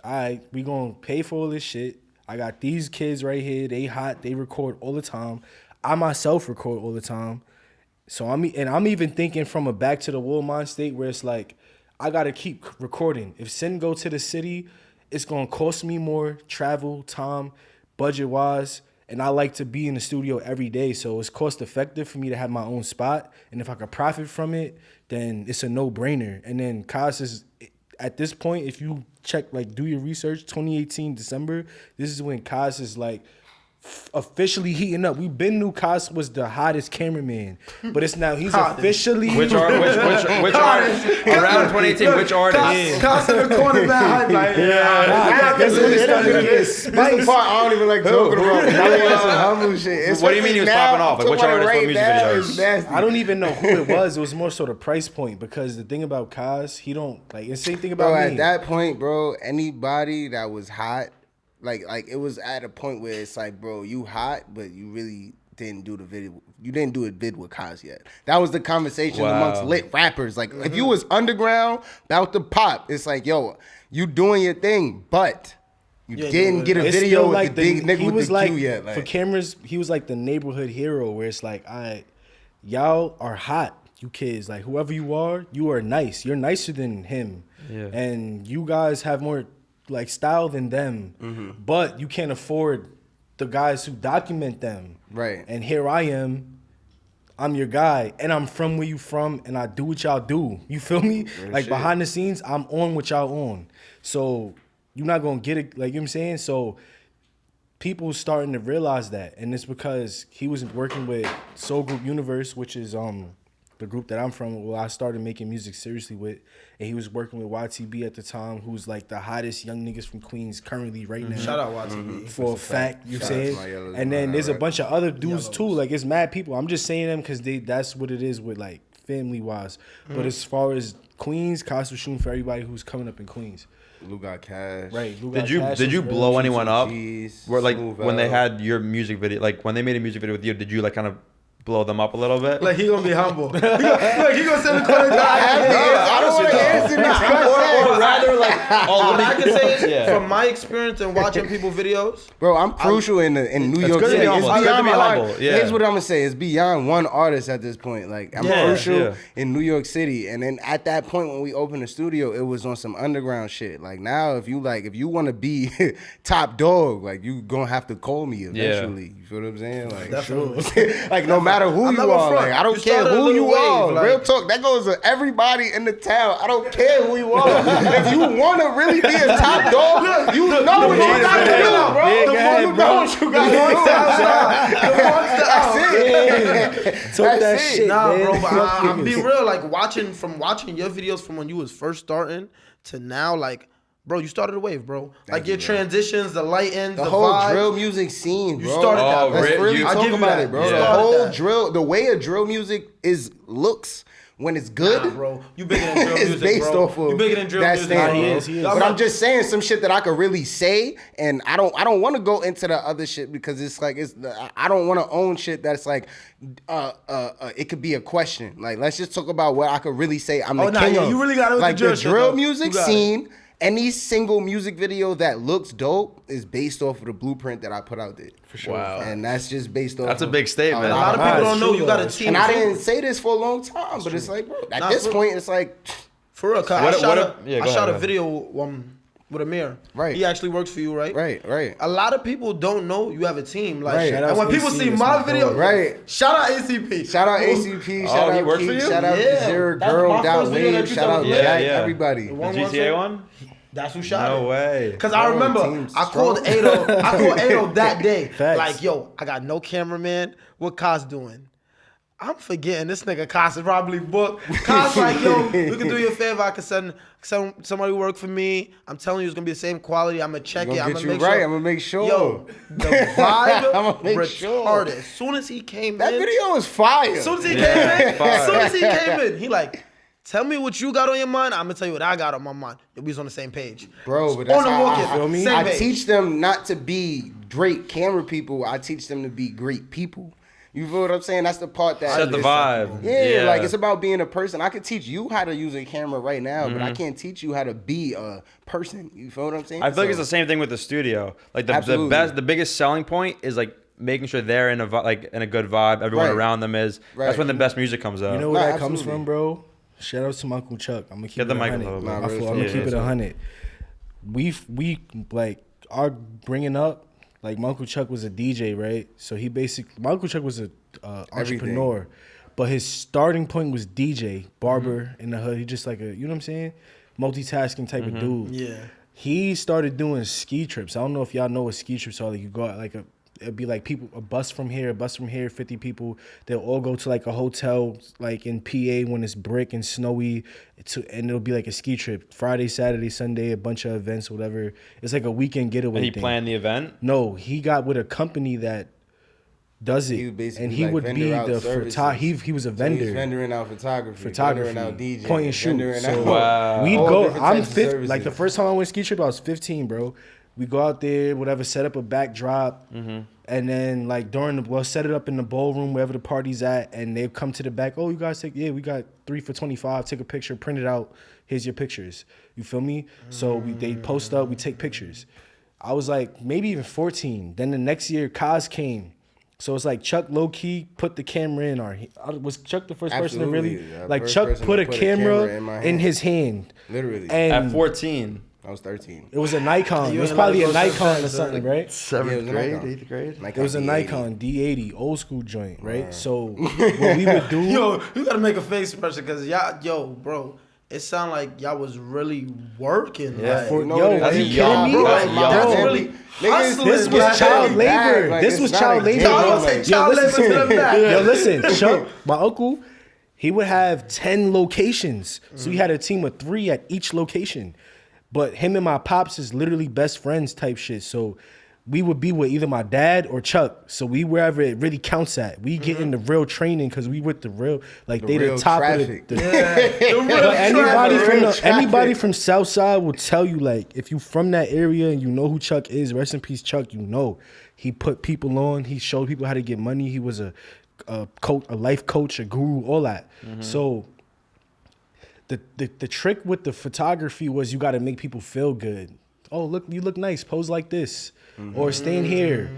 all right, we going to pay for all this shit. I got these kids right here. They hot. They record all the time. I myself record all the time. So I'm even thinking from a back to the wall mind state where it's like, I got to keep recording. If Sin go to the city, it's going to cost me more travel, time, budget-wise. And I like to be in the studio every day, so it's cost effective for me to have my own spot. And if I could profit from it, then it's a no-brainer. And then Kaz is, at this point, if you check, like, do your research, 2018 December, this is when Kaz is like officially heating up. We been knew Kaz was the hottest cameraman, but it's now he's officially
Which artist? Around 2018, which artist?
Kaz in the corner, man. Like,
That's when it started to get
This
spicy.
is the part I don't even like joking about. That's some humble shit.
What do you mean he was popping off? Like, which
Somebody
artist, what
right
music
now
videos?
is nasty.
I don't even know who it was. It was more so the price point, because the thing about Kaz, he don't like. The same thing about
Bro,
me.
at that point, bro, anybody that was hot, like it was at a point where it's like, bro, you hot, but you really didn't do the video. You didn't do a vid with Kaz yet. That was the conversation amongst lit rappers. Like, if you was underground, about to pop, it's like, yo, you doing your thing, but you didn't get a
It's
video
still
with
like
the big nigga
he
with
was
the
like,
Q yet. Like,
for cameras, he was like the neighborhood hero, where it's like, y'all are hot, you kids. Like, whoever you are nice. You're nicer than him.
Yeah.
And you guys have more like style than them, but you can't afford the guys who document them.
Right.
And here I am. I'm your guy, and I'm from where you from, and I do what y'all do. You feel me? Like
shit.
behind the scenes, I'm on what y'all on. So you're not gonna get it. Like, you know what I'm saying? So people starting to realize that, and it's because he was working with Soul Group Universe, which is the group that I'm from. Well, I started making music seriously with, and he was working with YTB at the time, who's like the hottest young niggas from Queens currently right now.
Shout out YTB.
For a fact, you saying?
my yellows,
And then
my
there's a
right.
bunch of other dudes too. Like, it's mad people. I'm just saying them because that's what it is with, like, family wise. But as far as Queens, Kaz was shooting for everybody who's coming up in Queens.
Lou got cash.
Right. Lou
Did
got
you
Cash
did
was
you
real.
blow anyone up?
G's,
Where like
Smooth
when they
Out.
had your music video, like when they made a music video with you, did you like kind of blow them up a little bit.
Like he gonna be humble. He gonna sit in the corner.
I don't want to answer this question.
Or rather, like,
What I can say is,
Yeah.
from my experience and watching people videos,
Bro, I'm crucial in New York
good to
City.
be humble. It's good to be
beyond
humble, yeah.
Here's what I'm gonna say: it's beyond one artist at this point. Like I'm
Yeah,
crucial in New York City, and then at that point when we opened the studio, it was on some underground shit. Like now, if you want to be top dog, like you gonna have to call me eventually. You feel what I'm saying? Like,
Definitely.
like no matter who
I'm
you
not gonna
are,
front.
like I don't
You
care
started a
who you
little
are.
wave, like-
Real talk, that goes to everybody in the town. I don't care who you are. If you want to really be a top dog, you know what you gotta do, bro.
Yeah,
The
go
more
ahead,
you
bro.
know what you gotta do. That's
Talk that
it.
shit,
nah,
man.
bro. But
Fuck
I'm be
niggas.
real. Like watching your videos from when you was first starting to now, like. Bro, you started a wave, bro. Like your transitions, the lighting,
The
the
whole
vibes.
drill music scene, bro.
You started that.
Oh,
bro.
Let's really
I'll
talk
give you
about
that.
it, bro.
You
The
started
whole
that.
drill, the way a drill music looks when it's good,
Nah, bro. You bigger than drill
it's
music,
based
bro.
off of
You bigger than drill
that
music,
stand,
bro.
bro.
He is.
But I'm just saying some shit that I could really say, and I don't want to go into the other shit because it's like I don't want to own shit that's like it could be a question. Like let's just talk about what I could really say. I'm the king of.
You really got to
Like the
shit,
drill
though.
music
You got it.
scene. Any single music video that looks dope is based off of the blueprint that I put out there. For
sure. Wow.
And that's just based off.
That's a
of
big statement.
A lot of people don't know you got a
It's
team.
And I
too.
didn't say this for a long time, but it's like, bro, at
Nah,
this
for-
point, it's like,
For real, cause
What-
I shot,
what- yeah,
I
go
shot
ahead,
a
go
video with Amir.
Right.
He actually works for you, right?
right.
A lot of people don't know you have a team. Like,
Right.
and
Shout
when
out
people
AC,
see
that's
my
my
video,
dog.
Right.
Shout out ACP.
Shout out ACP, shout
he
out
works for
Keith,
you?
shout out
Yeah.
Zero
That's
Girl,
my
Dot
first video that
Wave,
you
shout out
done.
Yeah,
Jack,
yeah.
everybody.
The
One
GTA one?
That's who shot
No
it.
way.
Cause I
Bro,
remember
team's
I called
strong.
Ado. I called Ado that day.
Facts.
Like, yo, I got no cameraman. What Kaz doing? I'm forgetting this nigga Kaz is probably booked. Kaz like, yo, you can do you a favor. I can send somebody who work for me. I'm telling you, it's gonna be the same quality. I'm gonna check it.
Gonna
I'm
get
gonna
you
make
right.
sure.
I'm gonna make sure.
Yo, the vibe
I'ma make
retarded.
sure.
As soon as he came
That
in,
video is fire.
as soon as he
Yeah,
came in,
fire.
as soon as he came in, he like, tell me what you got on your mind. I'm gonna tell you what I got on my mind. We was on the same page.
Bro, but that's
on the
how
walk-in,
I,
same
I
page.
teach them not to be great camera people. I teach them to be great people. You feel what I'm saying? That's the part that
Set the vibe.
Yeah, like it's about being a person. I could teach you how to use a camera right now, but I can't teach you how to be a person. You feel what I'm saying?
I feel like it's the same thing with the studio. Like the
Absolutely.
the biggest selling point is like making sure they're in a in a good vibe. Everyone
Right.
around them is.
Right.
That's when the best music comes out.
You know where
Nah,
that comes
absolutely.
from, bro? Shout out to my Uncle Chuck. I'm gonna keep
Get the
it
mic a
100.
little bit.
Nah,
I'm
real
gonna
shit.
keep it
Yeah.
100. We like our bringing up. Like my Uncle Chuck was a DJ, right? So he basically my Uncle Chuck was a entrepreneur, but his starting point was DJ, barber in the hood. He just like a you know what I'm saying, multitasking type of dude.
Yeah.
He started doing ski trips. I don't know if y'all know what ski trips are. Like you go out like it'd be like people a bus from here, 50 people. They'll all go to like a hotel like in PA when it's brick and snowy, and it'll be like a ski trip. Friday, Saturday, Sunday, a bunch of events, whatever. It's like a weekend getaway
and he
thing.
planned the event.
No, he got with a company that does it,
He would basically
and he
like
would
vendor
be
out
the
services.
he was a
So
vendor.
he's vendoring out photography,
Photography,
vendoring out DJ,
point and shoot.
vendoring
So
out
Wow.
we'd
all
go.
different
I'm
types of
50.
services.
Like the first time I went ski trip, I was 15, bro. We go out there, whatever, set up a backdrop, and then like we'll set it up in the ballroom wherever the party's at, and they come to the back. Oh, you guys we got 3 for $25. Take a picture, print it out. Here's your pictures. You feel me? So they post up, we take pictures. I was like maybe even 14. Then the next year, Kaz came. So it's like Chuck low key put the camera in our. Was Chuck the first person to
Absolutely.
really
Yeah,
like
first
Chuck
person
put
to
a
put a
camera
camera in my
in
hand.
his hand,
Literally.
and
At 14.
I was 13.
it was a Nikon. It
You
was
ain't
probably a
allowed to go so
Nikon or
fast,
something,
huh?
right?
Yeah, it was a Nikon.
grade.
Like
It was a
D80.
Nikon D80, old school joint, right? So what we would do,
Yo, you gotta make a face expression because y'all, bro, it sound like y'all was really working.
Yeah.
Like,
For-
No,
yo,
that's
are
a
you
young,
kidding me?
bro.
Like,
That's
that's
young.
really
Niggas-
hustling.
This was
like,
child
bag,
labor.
like,
This
it's
was
not
child
a
labor.
game,
bro.
Y'all take
like-
child labor
listen,
to the back.
yo, listen, Chuck, my uncle, he would have 10 locations. So he had a team of 3 at each location. But him and my pops is literally best friends type shit. So we would be with either my dad or Chuck. So we wherever it really counts at. We get in the real training because we with the real, like they
real
the top
traffic.
of the
But
anybody from Southside will tell you, like, if you from that area and you know who Chuck is, rest in peace, Chuck, you know. He put people on. He showed people how to get money. He was a a life coach, a guru, all that. So the trick with the photography was you got to make people feel good. Oh, look, you look nice. Pose like this, or stand here.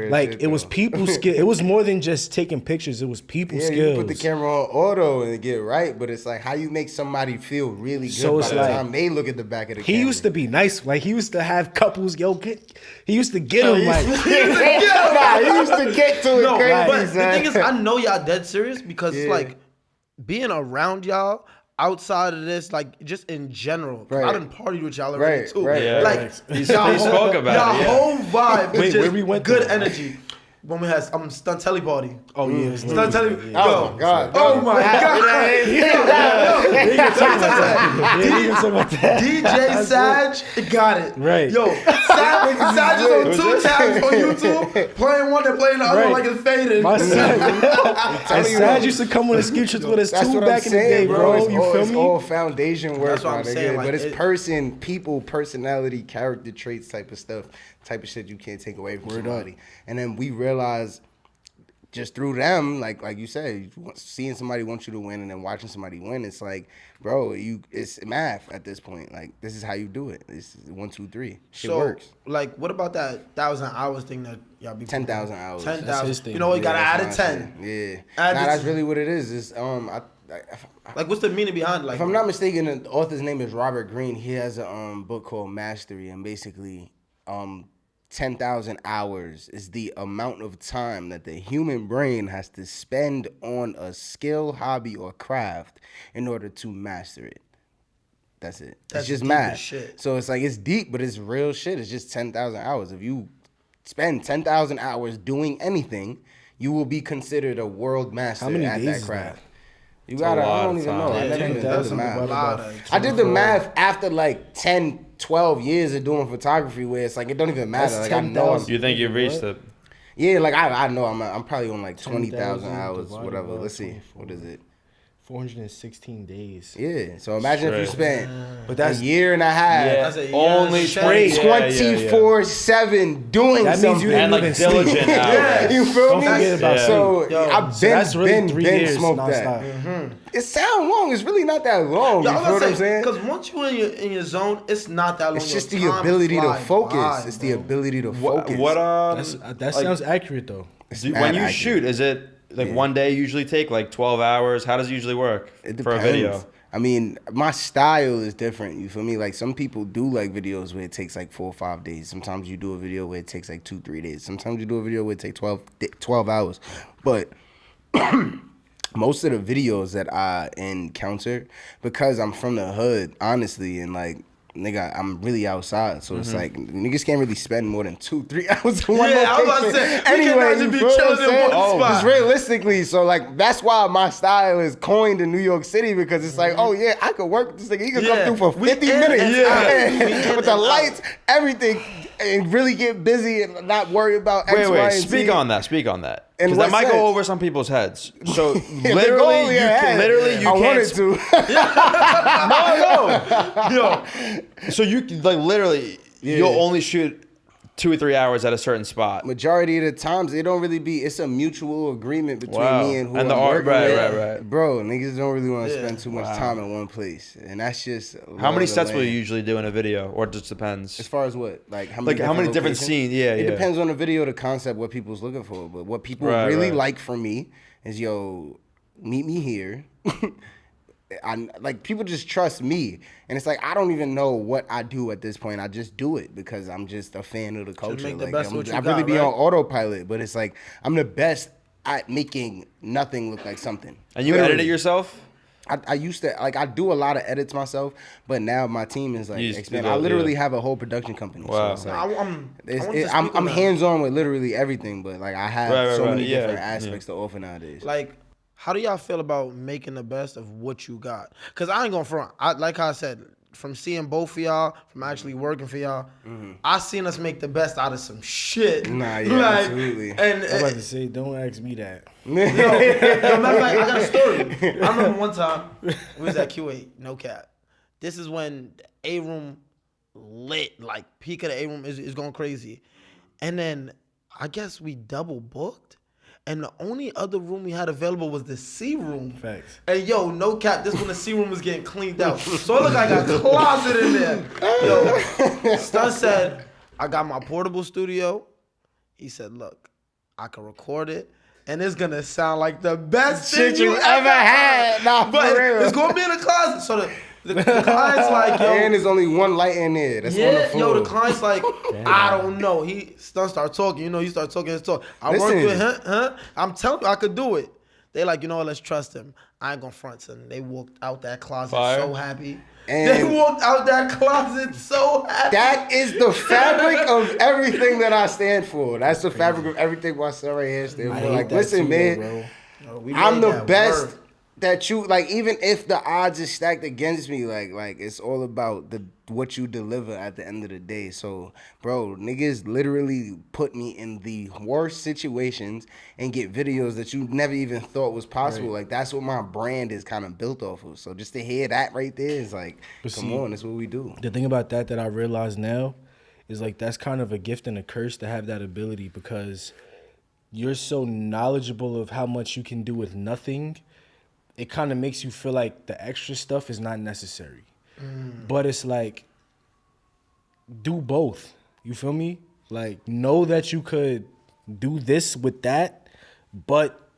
Like it was people skill. It was more than just taking pictures. It was people skills.
You put the camera on auto and get right, but it's like how you make somebody feel really good
So
by
it's
the
like-
time they look at the back of the
He
camera.
used to be nice. Like he used to have couples. He used to get them like.
He used to get to it
No,
crazy,
but the
son.
thing is, I know y'all dead serious because it's like being around y'all outside of this, like just in general. 'Cause I
Right.
done partied with y'all already
Right,
too.
right,
Yeah.
Like
He spoke about
y'all
it. Yeah.
whole vibe was
Wait,
just
where we went
good
to?
energy. When we had stunt telly party.
Oh yeah, it's
Stunt telly.
yeah.
Oh my God.
Oh my God. DJ Sag got it.
Right.
Yo, Sag is on 2 tabs on YouTube, playing one and playing the other
Right.
like it's faded.
My Sag, and
you,
Sag
bro.
used to come on the sketches with us
That's
too
what
back
I'm
in the day,
saying,
bro.
It's
You
all,
feel
it's
me?
all foundation work,
That's what
my
I'm
nigga.
saying, like,
but it's
it-
people, personality, character traits, type of stuff, type of shit you can't take away from somebody. And then we realize just through them, like you said, seeing somebody want you to win and then watching somebody win, it's like, bro, it's math at this point. Like this is how you do it. It's 1, 2, 3. It works.
Like, what about that 1,000 hours thing that y'all be
10,000 hours.
10,000.
That's his thing.
You know, you gotta add a
that's my
10.
shit. Yeah.
Add
Nah,
the
that's
10.
really what it is. It's
Like, what's the meaning behind it? Like,
if I'm not mistaken, the author's name is Robert Greene. He has a book called Mastery, and basically, 10,000 hours is the amount of time that the human brain has to spend on a skill, hobby, or craft in order to master it. That's it.
That's
it's just
deep as
math.
shit.
So it's like it's deep, but it's real shit. It's just 10,000 hours. If you spend 10,000 hours doing anything, you will be considered a world master
How many
at
days
that
is
craft.
that?
You gotta,
a lot
I don't
of
even
time.
know. I
Yeah,
never even did the
10,000
math.
divided by
I did the math after like 10, 12 years of doing photography where it's like, it don't even matter.
That's
Like I know I'm,
10,000.
You think you've reached it?
yeah, like I know I'm probably on like 20,000
10,000
hours,
divided
whatever.
by
Let's see.
24.
What is it?
416 days.
Yeah. So imagine if you spent
But
a year and a half,
That's a year
Only
straight.
24/7 doing
That means
something.
you didn't
And like
even sleep.
diligent hours.
You feel
Don't
me?
forget about
So
sleep.
Yo,
I've
So
been
that's really 3 years
smoked
nonstop.
that. It sounds long. It's really not that long.
Yo,
You
I'm
feel what
gonna
I'm
say,
saying?
because once you in your zone, it's not that long.
It's just
Your
the
time
ability to
fly
focus.
by,
It's the
bro.
ability to focus.
What
That
like,
sounds accurate though.
when
mad
you
accurate.
shoot, is it like one day usually take like 12 hours? How does it usually work
It
for a
depends.
video?
I mean, my style is different. You feel me? Like some people do like videos where it takes like 4 or 5 days. Sometimes you do a video where it takes like 2, 3 days. Sometimes you do a video where it takes 12 hours. But most of the videos that I encounter, because I'm from the hood, honestly, and like, nigga, I'm really outside, so it's like niggas can't really spend more than 2, 3 hours in one
Yeah, I was about to
location.
say, we
Anyway,
cannot
you
just be
feel what
chilling
I'm
in
saying?
one spot.
Just realistically, so like that's why my style is coined in New York City, because it's like, oh yeah, I could work with this nigga. He could
Yeah.
come through for
We
50
in
minutes,
and out. We in
with the
and out.
lights, everything, and really get busy and not worry about X, Y,
Wait,
and
speak
Z.
on that. Speak on that.
In
Because
what
that might
sense?
go over some people's heads. So
If it go
literally,
over
you
your head,
you
I
can't.
wanted to.
Yo. So you like literally, you'll only shoot 2 or 3 hours at a certain spot.
Majority of the times, it don't really be. It's a mutual agreement between
Wow.
me and who
And
I'm
the art-
working
right,
with.
right.
Bro, niggas don't really want to
Yeah.
spend too much time in one place, and that's just
How many sets will you
use?
usually do in a video, or it just depends?
As far as what, like how
Like,
many
how many different
locations?
scenes? Yeah,
it
yeah.
depends on the video, the concept, what people's looking for. But what people
Right,
really
right.
like from me is, yo, meet me here. Like people just trust me, and it's like I don't even know what I do at this point. I just do it because I'm just a fan of the culture.
make the
Like
best of what you
I really
got,
be
right?
on autopilot, but it's like I'm the best at making nothing look like something.
And you
Literally.
edit it yourself?
I used to, like, I do a lot of edits myself, but now my team is like
You just
expanded.
do
I
that,
literally
yeah.
have a whole production company.
Wow.
So it's like,
I wanted to speak
I'm
on that.
hands on with literally everything, but like I have
Right,
so
right,
many
yeah,
different
yeah.
aspects to offer nowadays.
Like, how do y'all feel about making the best of what you got? Because I ain't going front. Like I said, from seeing both of y'all, from actually working for y'all, I seen us make the best out of some shit.
Nah, yeah, absolutely.
And
I was about to say, don't ask me that.
yo, matter of fact, I got a story. I remember one time we was at Q8, no cap. This is when the A room lit, like peak of the A room is going crazy, and then I guess we double booked, And the only other room we had available was the C room.
Facts.
And yo, no cap, this when the C room was getting cleaned out. So it looked like a closet in there. Yo, Stun said, I got my portable studio. He said, look, I can record it. And it's gonna sound like the best
Shit
thing you
ever had. Nah,
but
for real.
it's gonna be in the closet. So the client's like, yo.
And there's only one light in there. That's on the
Yeah,
floor.
yo, the client's like, I don't know. He start talking. You know, he start talking his talk. I work with him, I'm telling you, I could do it. They like, you know what, let's trust him. I ain't gonna front him. They walked out that closet so happy.
And
they walked out that closet so happy.
that is the fabric of everything that I stand for. That's the fabric of everything my son right here stands for. Like, listen, man, I'm the best that you, like, even if the odds is stacked against me, like it's all about what you deliver at the end of the day. So, bro, niggas literally put me in the worst situations and get videos that you never even thought was possible. Like, that's what my brand is kind of built off of. So just to hear that right there is like, come on, that's what we do.
The thing about that I realize now is like that's kind of a gift and a curse to have that ability, because you're so knowledgeable of how much you can do with nothing. It kind of makes you feel like the extra stuff is not necessary. But it's like, do both. You feel me? Like, know that you could do this with that, but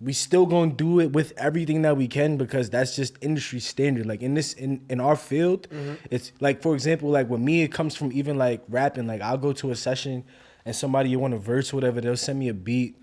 we still gonna do it with everything that we can, because that's just industry standard. Like in our field, it's like, for example, like with me, it comes from even like rapping. Like, I'll go to a session and somebody, you want a verse or whatever, they'll send me a beat.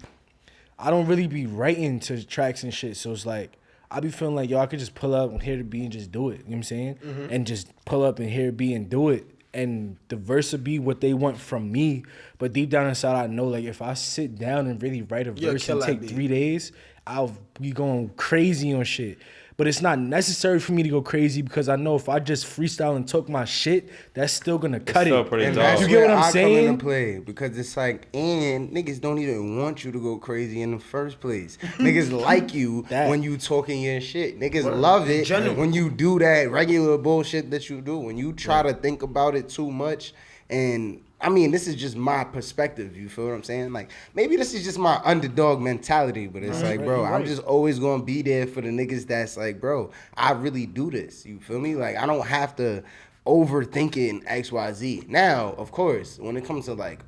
I don't really be writing to tracks and shit, so it's like, I be feeling like, yo, I could just pull up and hear the beat and just do it. You know what I'm saying? And just pull up and hear the beat and do it. And the verse will be what they want from me. But deep down inside, I know, like, if I sit down and really write a verse and take 3 days, I'll be going crazy on shit. But it's not necessary for me to go crazy, because I know if I just freestyle and talk my shit, that's still gonna cut it.
And that's, you get what I'm saying? Come into play, because it's like, and niggas don't even want you to go crazy in the first place. Niggas like you when you talking your shit. Niggas love it when you do that regular bullshit that you do. When you try to think about it too much. And I mean, this is just my perspective. You feel what I'm saying? Like, maybe this is just my underdog mentality, but it's like, bro, I'm just always gonna be there for the niggas that's like, bro, I really do this. You feel me? Like, I don't have to overthink it in XYZ. Now, of course, when it comes to like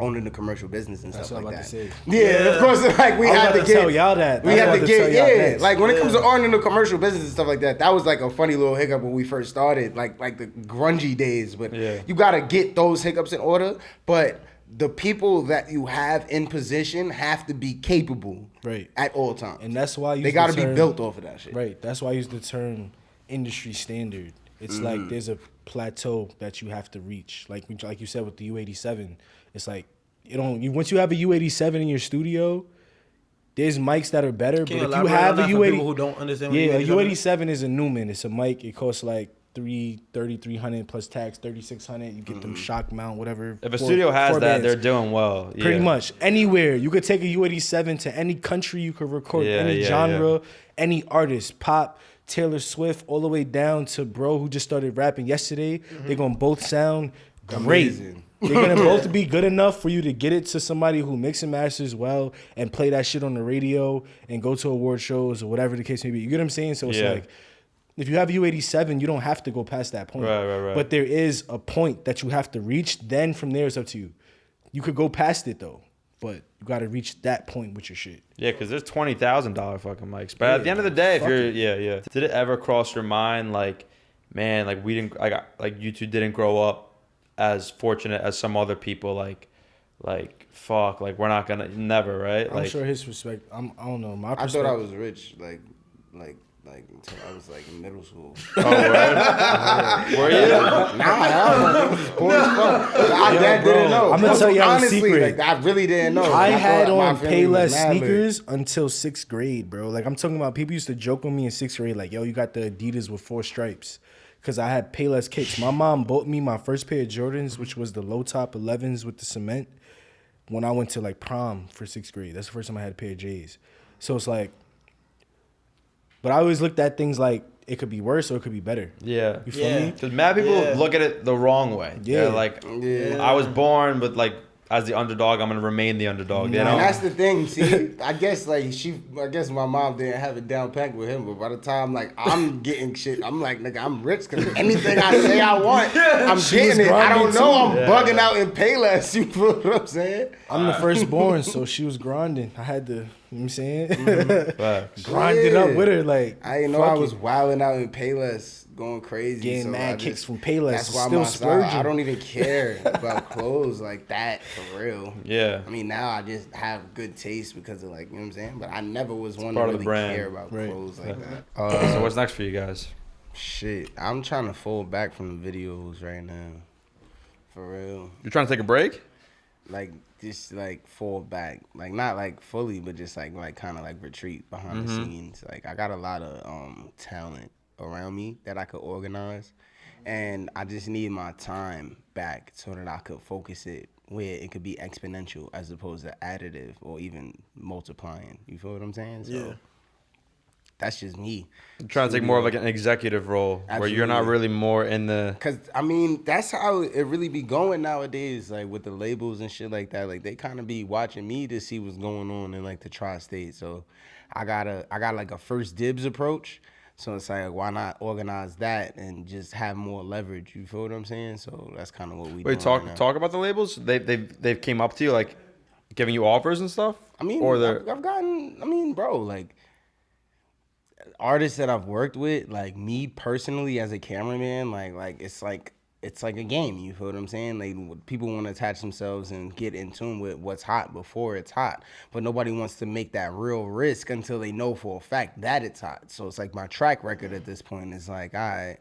owning the commercial business and stuff like that. Yeah, of course, like we had to
tell y'all that.
We had to get, like when it comes to owning the commercial business and stuff like that, that was like a funny little hiccup when we first started, like the grungy days. But you gotta get those hiccups in order. But the people that you have in position have to be capable at all times.
And that's why
they gotta be built off of that shit.
Right. That's why I use the term industry standard. It's like there's a plateau that you have to reach. Like you said with the U87, it's like once you have a U87 in your studio, there's mics that are better. But if you have a U80,
people who don't understand,
a U87 is a Newman. It's a mic. It costs like $3,300 plus tax, $3,600. You get them shock mount, whatever.
If a studio has that, they're doing well.
Pretty much anywhere you could take a U87 to any country. You could record any genre, any artist, pop, Taylor Swift, all the way down to bro who just started rapping yesterday. They're gonna both sound great. Amazing. They're gonna both be good enough for you to get it to somebody who mix and masters well and play that shit on the radio and go to award shows or whatever the case may be. You get what I'm saying? So it's like, if you have U87, you don't have to go past that point.
Right.
But there is a point that you have to reach. Then from there, it's up to you. You could go past it though, but you got to reach that point with your shit.
Yeah, because there's $20,000 fucking mics. But at the end of the day, if you're, did it ever cross your mind, like, man, like we didn't, like you two didn't grow up as fortunate as some other people, like fuck, like we're not gonna, never, right?
I'm sure his respect. I don't know. My
I thought I was rich, like until I was like in middle school.
Oh, right? Were you?
Nah, I was poor as fuck. I didn't know.
I'm gonna tell you a
Like,
secret.
I really didn't know.
I had on Payless sneakers until 6th grade, bro. Like, I'm talking about, people used to joke with me in 6th grade, like, yo, you got the Adidas with 4 stripes. Because I had Payless kicks. My mom bought me my first pair of Jordans, which was the low top 11s with the cement, when I went to like prom for 6th grade. That's the first time I had a pair of J's. So it's like, but I always looked at things like it could be worse or it could be better.
Yeah.
You feel me?
Because mad people look at it the wrong way. Yeah. Like, I was born with like as the underdog, I'm gonna remain the underdog. You know,
and that's the thing. See, I guess my mom didn't have it down packed with him, but by the time like I'm getting shit, I'm like, nigga, I'm rich because anything I say I want, I'm getting it. I don't know, I'm bugging out in Payless. You feel what I'm saying?
I'm the firstborn, so she was grinding. I had to, you know what I'm saying?
Facts.
Grind it up with her. Like,
I didn't know I was wilding out in Payless. Going crazy,
getting mad kicks from Payless.
That's why
still splurging.
I don't even care about clothes like that for real.
Yeah.
I mean, now I just have good taste because of like, you know what I'm saying. But I never was one to
part of the
really
brand.
care about clothes like that.
So what's next for you guys?
Shit, I'm trying to fold back from the videos right now, for real.
You're trying to take a break?
Like just like fall back, like not like fully, but just like kind of like retreat behind the scenes. Like I got a lot of talent around me that I could organize, and I just need my time back so that I could focus it where it could be exponential as opposed to additive or even multiplying. You feel what I'm saying? So that's just me.
I'm trying to take more of like an executive role where you're not really more in the...
Cause I mean, that's how it really be going nowadays, like with the labels and shit like that. Like they kind of be watching me to see what's going on in like the tri-state. So I got like a first dibs approach. So it's like, why not organize that and just have more leverage? You feel what I'm saying? So that's kind of what we
Wait,
doing right now.
talk about the labels. They've came up to you like giving you offers and stuff.
I mean,
or
I've gotten. I mean, bro, like artists that I've worked with, like me personally as a cameraman, like it's like a game. You feel what I'm saying? Like people want to attach themselves and get in tune with what's hot before it's hot, but nobody wants to make that real risk until they know for a fact that it's hot. So it's like my track record at this point is like, all right,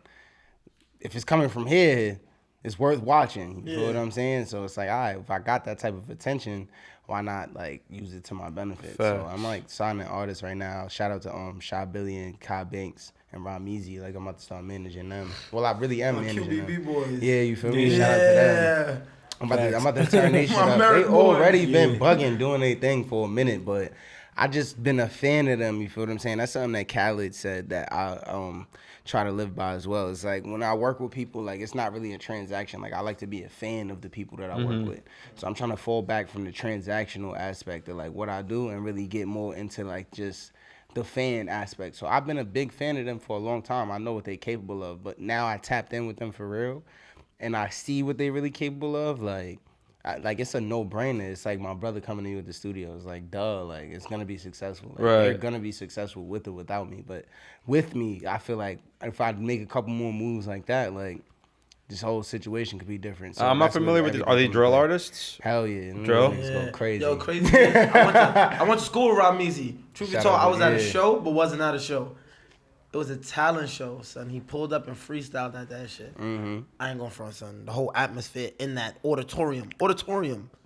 if it's coming from here, it's worth watching. You feel what I'm saying? So it's like, all right, if I got that type of attention, why not like use it to my benefit?
Fair.
So I'm like signing artists right now. Shout out to Shy Billy and Kai Banks and Ramizi. Like I'm about to start managing them. Well, I really am managing
QBB
them.
boys.
Yeah, you feel me? Shout out to them. I'm about to turn their shit up. They already been bugging, doing their thing for a minute, but I just been a fan of them. You feel what I'm saying? That's something that Khaled said that I try to live by as well. It's like when I work with people, like it's not really a transaction. Like I like to be a fan of the people that I work with. So I'm trying to fall back from the transactional aspect of like what I do and really get more into like just the fan aspect. So I've been a big fan of them for a long time. I know what they're capable of, but now I tapped in with them for real and I see what they're really capable of. Like it's a no-brainer. It's like my brother coming in with the studio. It's like, duh, like it's gonna be successful. Like,
right.
They're gonna be successful with or without me. But with me, I feel like if I make a couple more moves like that, like this whole situation could be different. So
I'm not familiar with these. Are they drill artists?
Hell yeah.
Drill?
It's go crazy.
Yo, crazy. I went to school with Ramizi. Truth be
Shout
told,
out
I
to-
was at a
yeah.
show, but wasn't at a show. It was a talent show, son. He pulled up and freestyled at that shit. I ain't gonna front, son. The whole atmosphere in that auditorium.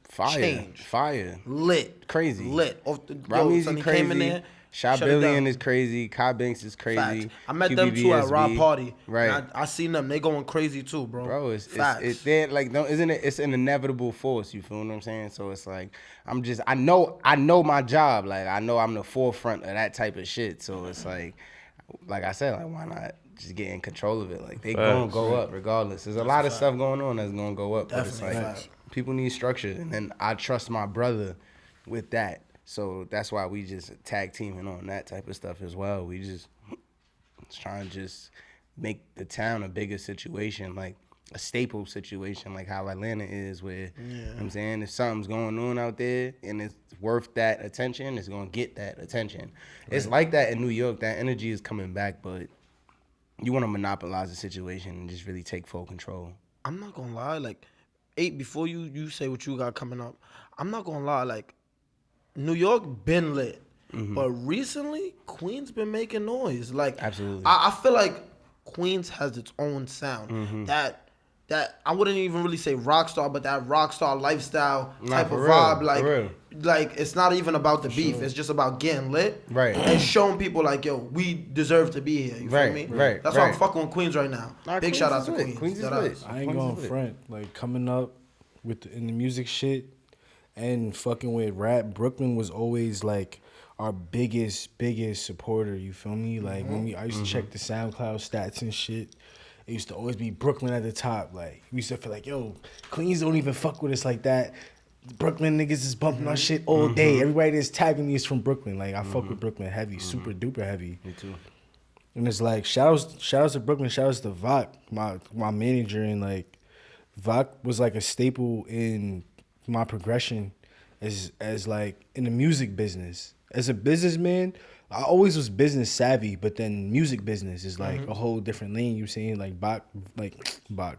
Fire.
Change.
Fire.
Lit.
Crazy.
Lit. Yo, son,
Ramizi
he
crazy.
came in there.
Shy
shut it
Billion
down.
is crazy. Kai Banks is crazy.
Facts. I met them too at
QBBSB.
Rob Party.
Right.
And I seen them. They going crazy too, bro.
Bro, it's
Facts.
they're like, isn't it? It's an inevitable force. You feel what I'm saying? So it's like I know my job. Like I know I'm the forefront of that type of shit. So it's like I said, like why not just get in control of it? Like they gonna go up regardless. There's a lot of stuff going on that's gonna go up. But it's
Definitely.
like
Facts.
people need structure, and then I trust my brother with that. So that's why we just tag teaming on that type of stuff as well. We just trying to just make the town a bigger situation, like a staple situation, like how Atlanta is, where, you know what I'm saying, if something's going on out there and it's worth that attention, it's going to get that attention. Right. It's like that in New York. That energy is coming back, but you want to monopolize the situation and just really take full control.
I'm not gonna lie, like, before you say what you got coming up, I'm not gonna lie, like, New York been lit, but recently Queens been making noise. Like,
absolutely,
I feel like Queens has its own sound. That I wouldn't even really say rock star, but that rock star lifestyle type of vibe. Like it's not even about the beef. It's just about getting lit,
right?
And showing people like, yo, we deserve to be here. You feel me?
Right.
That's why I'm fucking with Queens right now. Big
Queens
shout out to
lit.
Queens.
Queens is lit.
I ain't going front. Like coming up in the music shit and fucking with rap, Brooklyn was always like our biggest supporter. You feel me? Like when I used to check the SoundCloud stats and shit. It used to always be Brooklyn at the top. Like we used to feel like, yo, Queens don't even fuck with us like that. Brooklyn niggas is bumping our shit all day. Everybody that's tagging me is from Brooklyn. Like I fuck with Brooklyn heavy, super duper heavy.
Me too.
And it's like shout outs to Brooklyn, shout outs to Vok, my manager, and like Vok was like a staple in my progression as like in the music business. As a businessman, I always was business savvy, but then music business is like a whole different lane. You saying like Bach.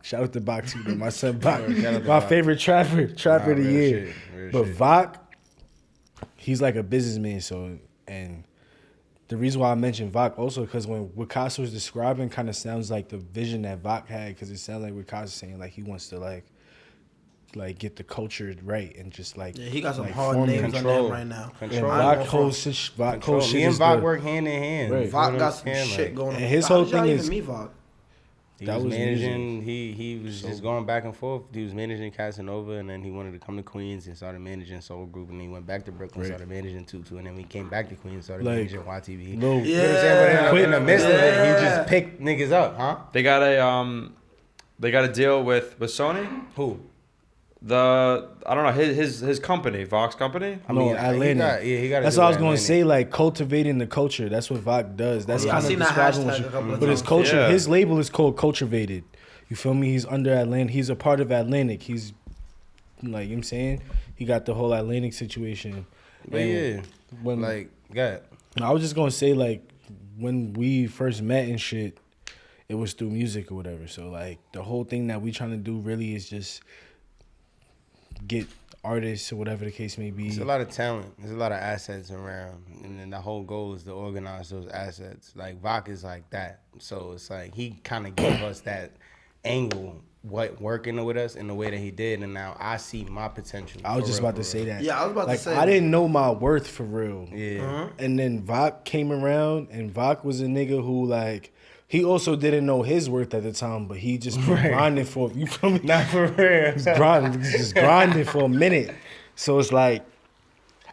Shout out to Bach too, though. My son Bach, my favorite trapper of the year. But Vok, he's like a businessman. So and the reason why I mentioned Vok also because when what Casa was describing kind of sounds like the vision that Vok had, because it sounds like what Casa saying like he wants to like get the culture right and just like
he got some
like
hard names on him right now.
Control.
Vok whole shit.
Me and Vok work hand in hand.
Right.
Vok got some shit going on.
And his whole thing is
meet Vok?
He was managing. He was just going back and forth. He was managing Casanova, and then he wanted to come to Queens and started managing Soul Group, and then he went back to Brooklyn, started managing Tutu, and then we came back to Queens, started managing YTV. You know what I'm saying? But in the midst of it, he just picked niggas up, huh?
They got a deal with Sony.
Who?
I don't know his company, Vox company.
I mean,
Atlanta.
He got.
That's what I was going to say. Like cultivating the culture. That's what Vok does. That's kind of describing what you. But his culture, his label is called Cultivated. You feel me? He's under Atlantic. He's a part of Atlantic. He's like, you know what I'm saying? He got the whole Atlantic situation.
Yeah.
When
Like, God.
I was just gonna say like when we first met and shit, it was through music or whatever. So like the whole thing that we trying to do really is just get artists or whatever the case may be.
There's a lot of talent. There's a lot of assets around. And then the whole goal is to organize those assets. Like, Vok is like that. So it's like he kind of gave us that angle, working with us in the way that he did. And now I see my potential.
I was just about to say that.
Yeah, I was about to say
I didn't know my worth for real.
Yeah.
And then Vok came around, and Vok was a nigga who like, he also didn't know his worth at the time, but he just been grinding for, you feel me?
Not for real.
just grinding for a minute. So it's like,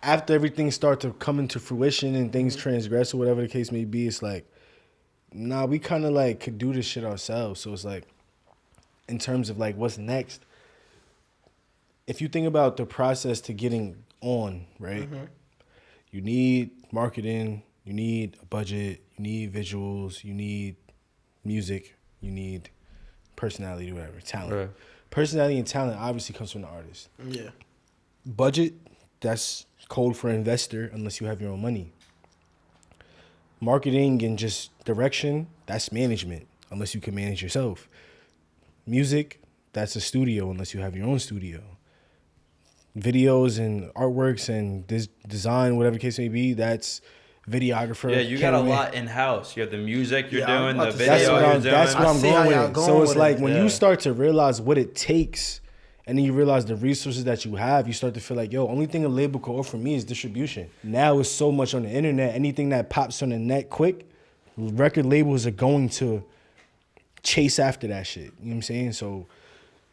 after everything started to come into fruition and things transgress or whatever the case may be, it's like, nah, we kind of like could do this shit ourselves. So it's like, in terms of like what's next, if you think about the process to getting on, right? You need marketing, you need a budget, you need visuals, you need music, you need personality, whatever, talent.
Right.
Personality and talent obviously comes from the artist.
Yeah.
Budget, that's code for investor unless you have your own money. Marketing and just direction, that's management unless you can manage yourself. Music, that's a studio unless you have your own studio. Videos and artworks and design, whatever the case may be, that's videographer.
Yeah, you got a lot in house. You have the music you're doing, the video you're doing.
That's what I'm going with. So it's like when you start to realize what it takes, and then you realize the resources that you have, you start to feel like, yo, only thing a label can offer me is distribution. Now it's so much on the internet. Anything that pops on the net quick, record labels are going to chase after that shit. You know what I'm saying? So,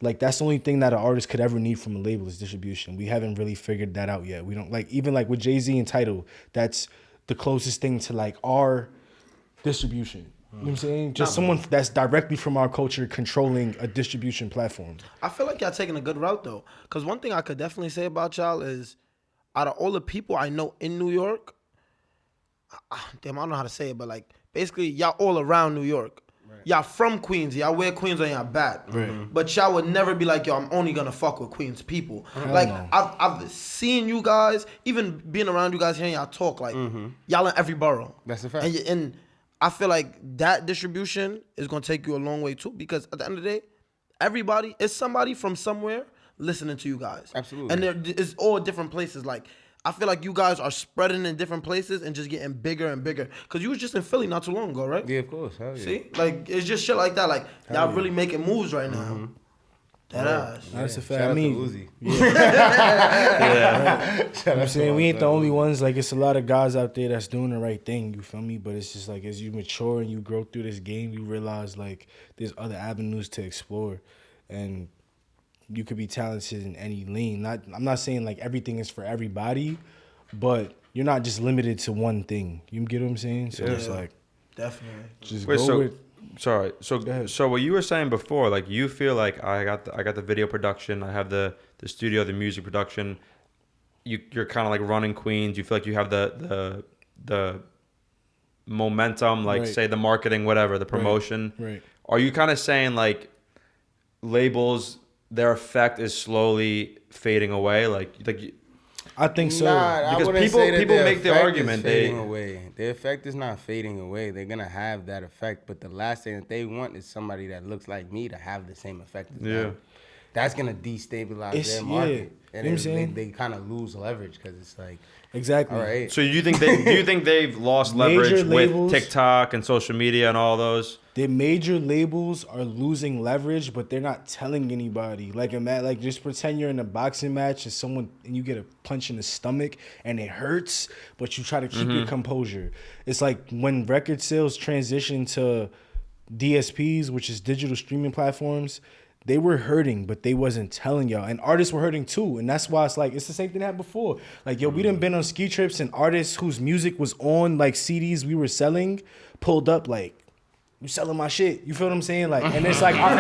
like, that's the only thing that an artist could ever need from a label is distribution. We haven't really figured that out yet. We don't, like, even like with Jay-Z and Tidal, that's the closest thing to like our distribution. You know what I'm saying? Just someone that's directly from our culture controlling a distribution platform.
I feel like y'all taking a good route though. Cause one thing I could definitely say about y'all is out of all the people I know in New York, damn, I don't know how to say it, but like basically y'all all around New York. Right. Y'all from Queens. Y'all wear Queens on y'all back. Right. But y'all would never be like, yo, I'm only gonna fuck with Queens people. Like I've seen you guys, even being around you guys, hearing y'all talk, like y'all in every borough.
That's a fact.
And I feel like that distribution is gonna take you a long way too, because at the end of the day, everybody is somebody from somewhere listening to you guys.
Absolutely.
And it's all different places. Like I feel like you guys are spreading in different places and just getting bigger and bigger. Cause you was just in Philly not too long ago, right?
Yeah, of course. Hell yeah.
See, like it's just shit like that. Like y'all really making moves right now. That ass.
That's a fact.
Shout
I mean,
out to Uzi.
I'm saying we ain't the only ones. Like it's a lot of guys out there that's doing the right thing. You feel me? But it's just like as you mature and you grow through this game, you realize like there's other avenues to explore, and you could be talented in any lane. I'm not saying like everything is for everybody, but you're not just limited to one thing. You get what I'm saying? So it's like
definitely
just
Wait,
go with.
Sorry. So what you were saying before, like you feel like I got the video production, I have the the studio, the music production. You're kind of like running Queens. You feel like you have the momentum, like say the marketing, whatever, the promotion.
Right.
Are you kind of saying like labels, their effect is slowly fading away? Like
I think so.
Nah,
because
I wouldn't
people
say that
people
their
make the
effect
argument
is fading away. The effect is not fading away. They're gonna have that effect, but the last thing that they want is somebody that looks like me to have the same effect as them. That's gonna destabilize their market, and they kind of lose leverage because it's like
exactly.
All right.
So do you think they've lost leverage with TikTok and social media and all those?
The major labels are losing leverage, but they're not telling anybody. Like just pretend you're in a boxing match and you get a punch in the stomach and it hurts, but you try to keep your composure. It's like when record sales transitioned to DSPs, which is digital streaming platforms. They were hurting, but they wasn't telling y'all. And artists were hurting too. And that's why it's like, it's the same thing that happened before. Like, yo, we done been on ski trips and artists whose music was on like CDs we were selling pulled up like, you selling my shit. You feel what I'm saying? Like, and it's like, I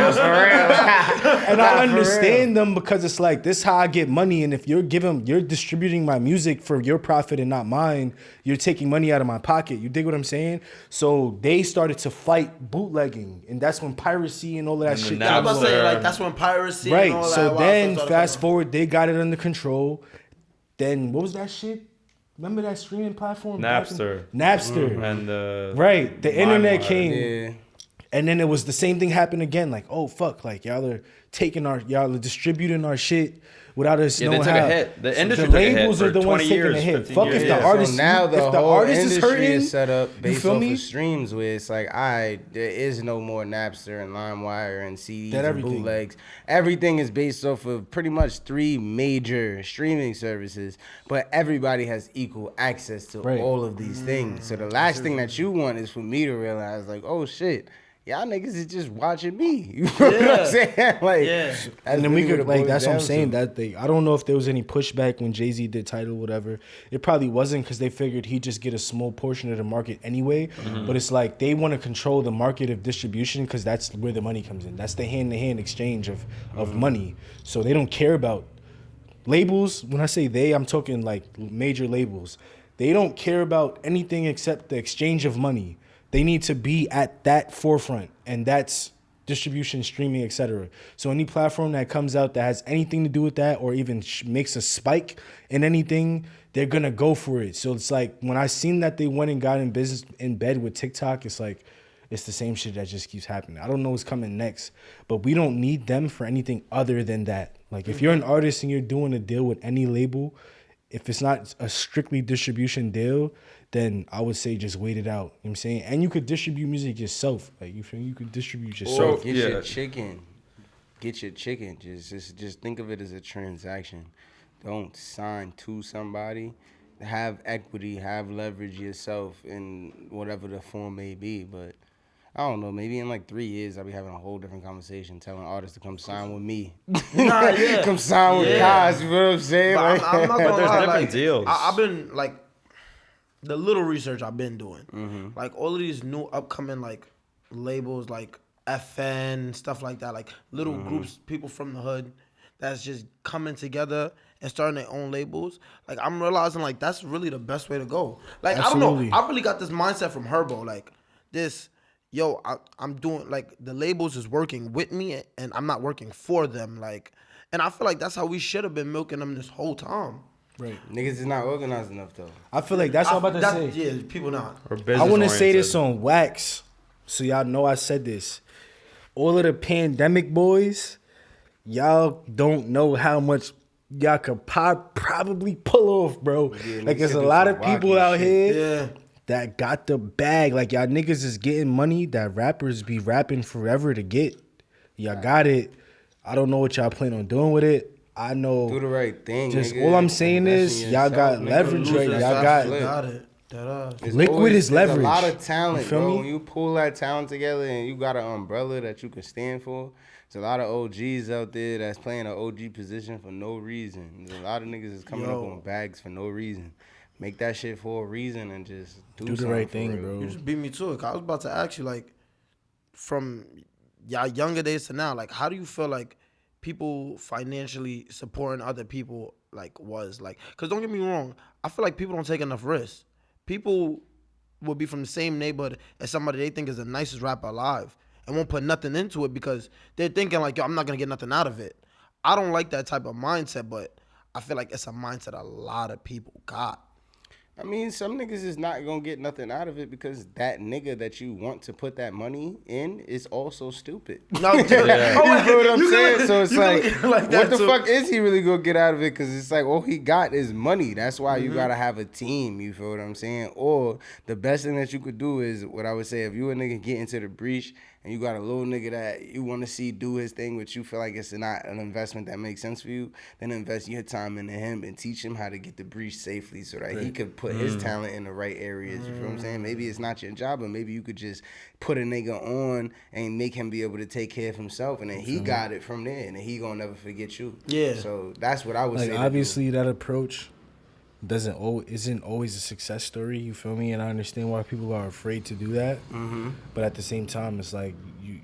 understand them because it's like, this is how I get money. And if you're distributing my music for your profit and not mine, you're taking money out of my pocket. You dig what I'm saying? So they started to fight bootlegging. And that's when piracy and all of that shit.
I was about to say, like, that's when piracy
right.
and all that.
So then fast forward, they got it under control. Then what was that shit? Remember that streaming platform?
Napster.
And right. The internet came.
Yeah.
And then it was the same thing happened again. Like, oh, fuck. Like, y'all are distributing our shit without us knowing
how. They took a hit. The industry took a hit.
The labels are the ones taking a hit. Fuck if the artist.
So now the whole
artist
industry
is hurting,
is set up based off of streams where it's like, there is no more Napster and LimeWire and CDs and bootlegs. Everything is based off of pretty much 3 major streaming services, but everybody has equal access to all of these things. So the last thing that you want is for me to realize, like, oh shit, y'all niggas is just watching me. You know what I'm saying? Like,
and then we could, like, that's what I'm saying. That I don't know if there was any pushback when Jay-Z did Tidal, whatever. It probably wasn't because they figured he'd just get a small portion of the market anyway. But it's like they want to control the market of distribution because that's where the money comes in. That's the hand-to-hand exchange of money. So they don't care about labels. When I say they, I'm talking like major labels. They don't care about anything except the exchange of money. They need to be at that forefront, and that's distribution, streaming, etc. So any platform that comes out that has anything to do with that or even makes a spike in anything, they're going to go for it. So it's like when I seen that they went and got in bed with TikTok, it's like it's the same shit that just keeps happening. I don't know what's coming next, but we don't need them for anything other than that. Like if you're an artist and you're doing a deal with any label, if it's not a strictly distribution deal, then I would say just wait it out. You know what I'm saying? And you could distribute music yourself. Like you feel you could distribute yourself.
Or get your chicken. Get your chicken. Just think of it as a transaction. Don't sign to somebody. Have equity, have leverage yourself in whatever the form may be. But I don't know, maybe in like 3 years I'll be having a whole different conversation telling artists to come sign with me. Come sign with Kaz, you know what I'm saying?
But I'm not gonna
there's
lie,
different
like,
deals.
I've been like the little research I've been doing. Like all of these new upcoming like labels like FN, stuff like that, like little groups, people from the hood that's just coming together and starting their own labels. Like I'm realizing like that's really the best way to go. Like
Absolutely.
I don't know, I really got this mindset from Herbo, like this. Yo, I'm doing, like, the labels is working with me, and I'm not working for them, like, and I feel like that's how we should have been milking them this whole time.
Right.
Niggas is not organized enough, though.
I feel like that's what I'm about to say.
Yeah, people not.
I want to say this on wax, so y'all know I said this. All of the pandemic boys, y'all don't know how much y'all could probably pull off, bro. Yeah, like, there's a lot of people out here that got the bag. Like, y'all niggas is getting money that rappers be rapping forever to get. Y'all got it. I don't know what y'all plan on doing with it. I know.
Do the right thing.
Just
nigga.
all I'm saying is y'all got leverage right. Y'all got
it.
Liquid is leverage.
There's a lot of talent,
feel
bro.
me?
When you pull that talent together and you got an umbrella that you can stand for, there's a lot of OGs out there that's playing an OG position for no reason. There's a lot of niggas that's coming up on bags for no reason. Make that shit for a reason and just do
the right thing, bro.
You just beat me to it. I was about to ask you, like, from y'all younger days to now, like, how do you feel like people financially supporting other people was because don't get me wrong, I feel like people don't take enough risks. People will be from the same neighborhood as somebody they think is the nicest rapper alive and won't put nothing into it because they're thinking like, yo, I'm not gonna get nothing out of it. I don't like that type of mindset, but I feel like it's a mindset a lot of people got.
I mean, some niggas is not gonna get nothing out of it because that nigga that you want to put that money in is also stupid.
No,
You feel what I'm saying? So it's like what the
too.
fuck is he really gonna get out of it? Because it's like all he got is money. That's why you gotta have a team. You feel what I'm saying? Or the best thing that you could do is what I would say: if you a nigga get into the breach and you got a little nigga that you want to see do his thing, but you feel like it's not an investment that makes sense for you, then invest your time into him and teach him how to get the breach safely so that he could put his talent in the right areas. You feel what I'm saying? Maybe it's not your job, but maybe you could just put a nigga on and make him be able to take care of himself, and then he got it from there, and then he gonna never forget you.
Yeah.
So that's what I would say.
Obviously, that approach isn't always a success story. You feel me? And I understand why people are afraid to do that. But at the same time, it's like you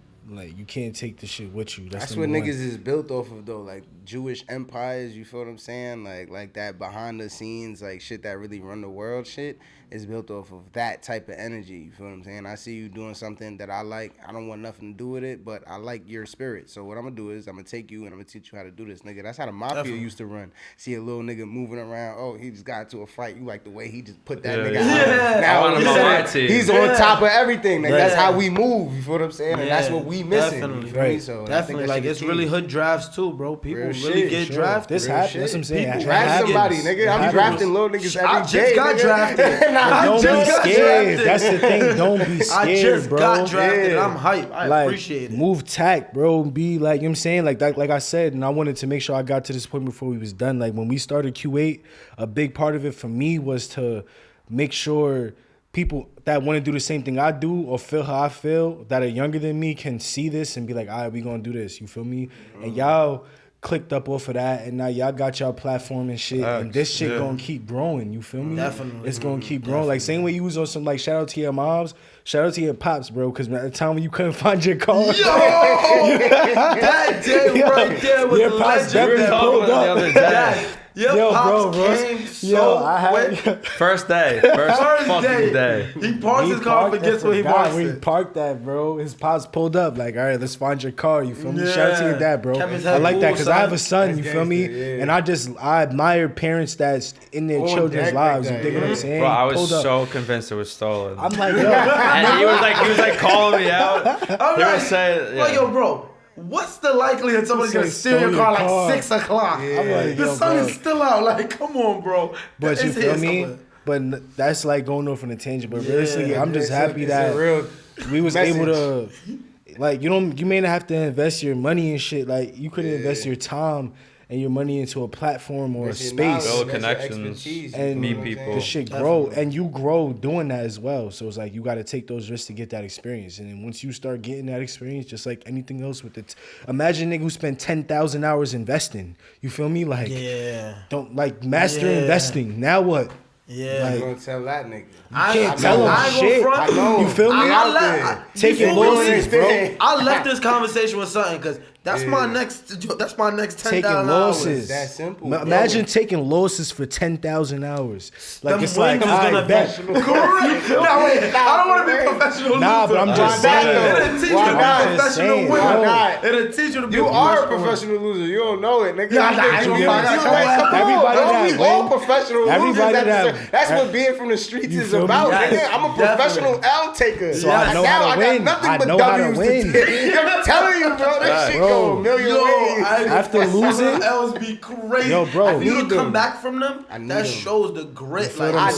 can't take the shit with you.
That's what niggas is built off of though, like Jewish empires. You feel what I'm saying? Like that behind the scenes, like shit that really run the world. Shit is built off of that type of energy. You feel what I'm saying? I see you doing something that I like. I don't want nothing to do with it, but I like your spirit. So what I'm gonna do is I'm gonna take you and I'm gonna teach you how to do this, nigga. That's how the mafia used to run. See a little nigga moving around. Oh, he just got into a fight. You like the way he just put that nigga out. Now he's on top of everything. Like, that's how we move. You feel what I'm saying? And that's what we missing.
Definitely.
You feel me? So
definitely. Like it's really hood drafts too, bro. People really get drafted.
This happens. That's what I'm saying.
People
draft somebody, nigga. I'm drafting little niggas every day.
I just got drafted.
Don't be scared. That's the thing. Don't be scared,
I just
bro.
got drafted. And I'm hyped. I appreciate it.
Move tact, bro. Be like, you know what I'm saying? Like I said, and I wanted to make sure I got to this point before we was done. Like when we started Q8, a big part of it for me was to make sure people that want to do the same thing I do or feel how I feel, that are younger than me, can see this and be like, all right, we gonna do this. You feel me? And y'all clicked up off of that, and now y'all got y'all platform and shit, and this shit gonna keep growing. You feel me?
Definitely.
It's gonna keep growing. Like same way you was on some, like, shout out to your moms, shout out to your pops, bro, because at the time when you couldn't find your car,
that day right there was
your pops definitely pulled up.
Yo, pops came quick.
First fucking day.
He parked his car, forgets where he parked
When he
it.
parked that, bro, his pops pulled up. Like, all right, let's find your car. You feel me? Shout out to your dad, bro. I like that because I have a son. You feel me? And I admire parents that's in their children's lives. You dig what I'm saying?
Bro, I was so convinced it was stolen.
I'm like, yo.
And he was like calling me out. He was saying,
like, yo, bro. What's the likelihood somebody's gonna steal your car like 6 o'clock?
Yeah. I'm like,
the sun is still out. Like, come on, bro.
But you feel me? But that's like going off on a tangent. But realistically, I'm just happy that we was able to, like, you may not have to invest your money and shit. Like, you could invest your time and your money into a platform or a space.
Build connections
and
meet people.
The shit grow. And you grow doing that as well. So it's like you got to take those risks to get that experience. And then once you start getting that experience, just like anything else with it, imagine a nigga who spent 10,000 hours investing. You feel me? Like, don't like master investing. Now what?
Yeah,
like, you gonna tell that nigga?
I can't tell him shit.
I know.
You feel me? Taking losses, bro.
I left this conversation with something because that's my next 10,000
taking losses.
That's simple.
Imagine taking losses for 10,000 hours. Like, it's like,
I bet. Correct. No, wait. I don't want to be a professional loser.
Nah, but I'm just saying.
It'll teach you to be a professional winner. It'll teach you to be
You are a professional loser. You don't know it, nigga.
Everybody that
we all professional losers. That's what being from the streets is about, nigga. I'm a professional L taker.
So I know how to win.
I know how to win. I'm telling you, bro. That shit go a million ways.
After losing,
L's be crazy.
Yo, bro,
if you come back from them, that shows the grit.
Like, I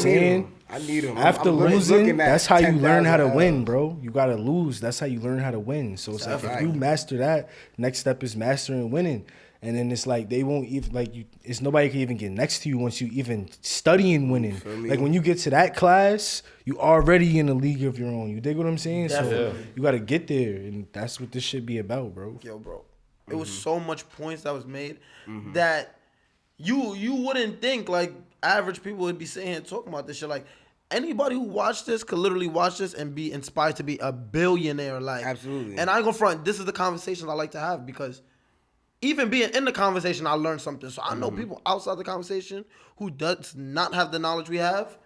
need him.
After losing, that's how you learn how to win, bro. You gotta lose. That's how you learn how to win. So it's like if you master that, next step is mastering winning. And then it's like they won't even like you. It's nobody can even get next to you once you even studying winning. Like when you get to that class, you already in a league of your own. You dig what I'm saying?
Definitely.
So you gotta get there, and that's what this should be about, bro.
Yo, bro, it was so much points that was made that you wouldn't think like average people would be sitting here talking about this shit. Like anybody who watched this could literally watch this and be inspired to be a billionaire. Like
absolutely.
And I ain't gonna front. This is the conversations I like to have because even being in the conversation, I learned something. So I know people outside the conversation who does not have the knowledge we have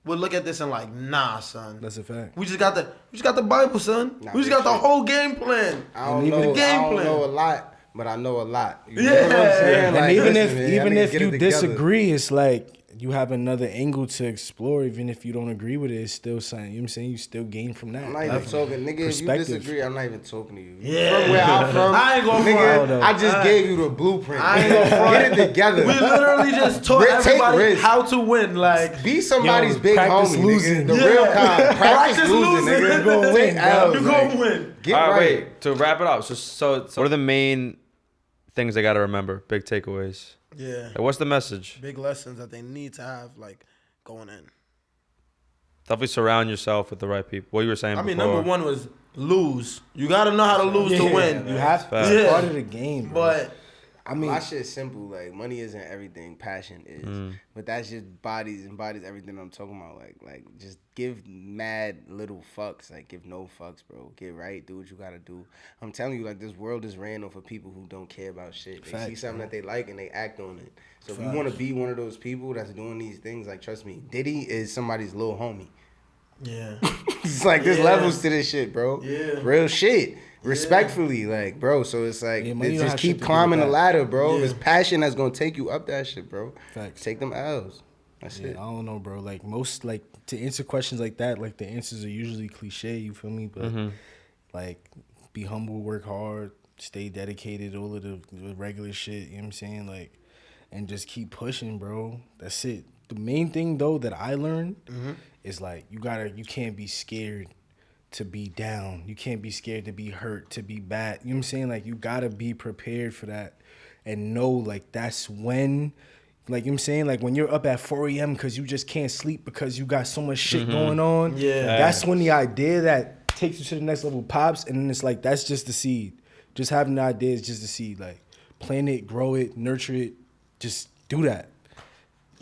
would look at this and like, nah, son.
That's a fact.
We just got the Bible, son.
Nah,
we just got the whole game plan.
I don't know a lot, but I know a lot. You know
Yeah.
what I'm saying?
And
Like,
even
listen, man,
even
I
if
need to
you
get it together.
disagree, it's like you have another angle to explore. Even if you don't agree with it, it's still something. You know what I'm saying? You still gain from that.
I'm not even talking, nigga. If you
Perspective.
disagree, I'm not even talking to you.
Yeah.
From where I'm from,
I ain't gonna
nigga,
front.
I just gave you the blueprint.
I ain't gonna front.
Get it together.
We literally just taught
Take
everybody
risks.
how to win. Like,
Be somebody's
Yo,
big
practice
homie,
losing.
nigga. The
Yeah.
real kind. Practice losing,
losing.
nigga.
You
gonna win,
Take
bro.
L's,
you
like,
gonna win.
Get
All right,
right.
wait. To wrap it up, so what are the main things they got to remember? Big takeaways.
Yeah.
Like, what's the message?
Big lessons that they need to have, like, going in.
Definitely surround yourself with the right people. What you were saying
I mean,
before.
number one was lose. You gotta know how to lose to win.
You have to.
Fact.
It's
Yeah.
part of the game, bro.
But
I mean,
My shit's simple. Like, money isn't everything. Passion is. But that's just embodies everything I'm talking about. Like, just give mad little fucks. Like, give no fucks, bro. Get right. Do what you gotta do. I'm telling you, like, this world is ran for people who don't care about shit. They see
Facts,
something
bro.
that they like and they act on it. So if you want to be one of those people that's doing these things, like, trust me, Diddy is somebody's little homie.
yeah.
It's like, there's
Yeah.
levels to this shit, bro.
Yeah.
Real shit. Respectfully, like, bro. So it's like,
Yeah, money don't
just
have shit
keep
to do
climbing
with
the
that.
ladder, bro.
Yeah.
There's passion that's gonna take you up that shit, bro.
Facts.
Take them L's. That's
yeah,
it.
I don't know, bro. Like most, like to answer questions like that, like the answers are usually cliche. You feel me? But like, be humble, work hard, stay dedicated, all of the regular shit. You know what I'm saying? Like, and just keep pushing, bro. That's it. The main thing though that I learned is like you can't be scared to be down. You can't be scared to be hurt, to be bad. You know what I'm saying? Like, you gotta be prepared for that and know, like, that's when, like, you know what I'm saying? Like, when you're up at 4 a.m. because you just can't sleep because you got so much shit going on.
Yeah.
That's when the idea that takes you to the next level pops, and then it's like, that's just the seed. Just having the idea is just the seed. Like, plant it, grow it, nurture it. Just do that.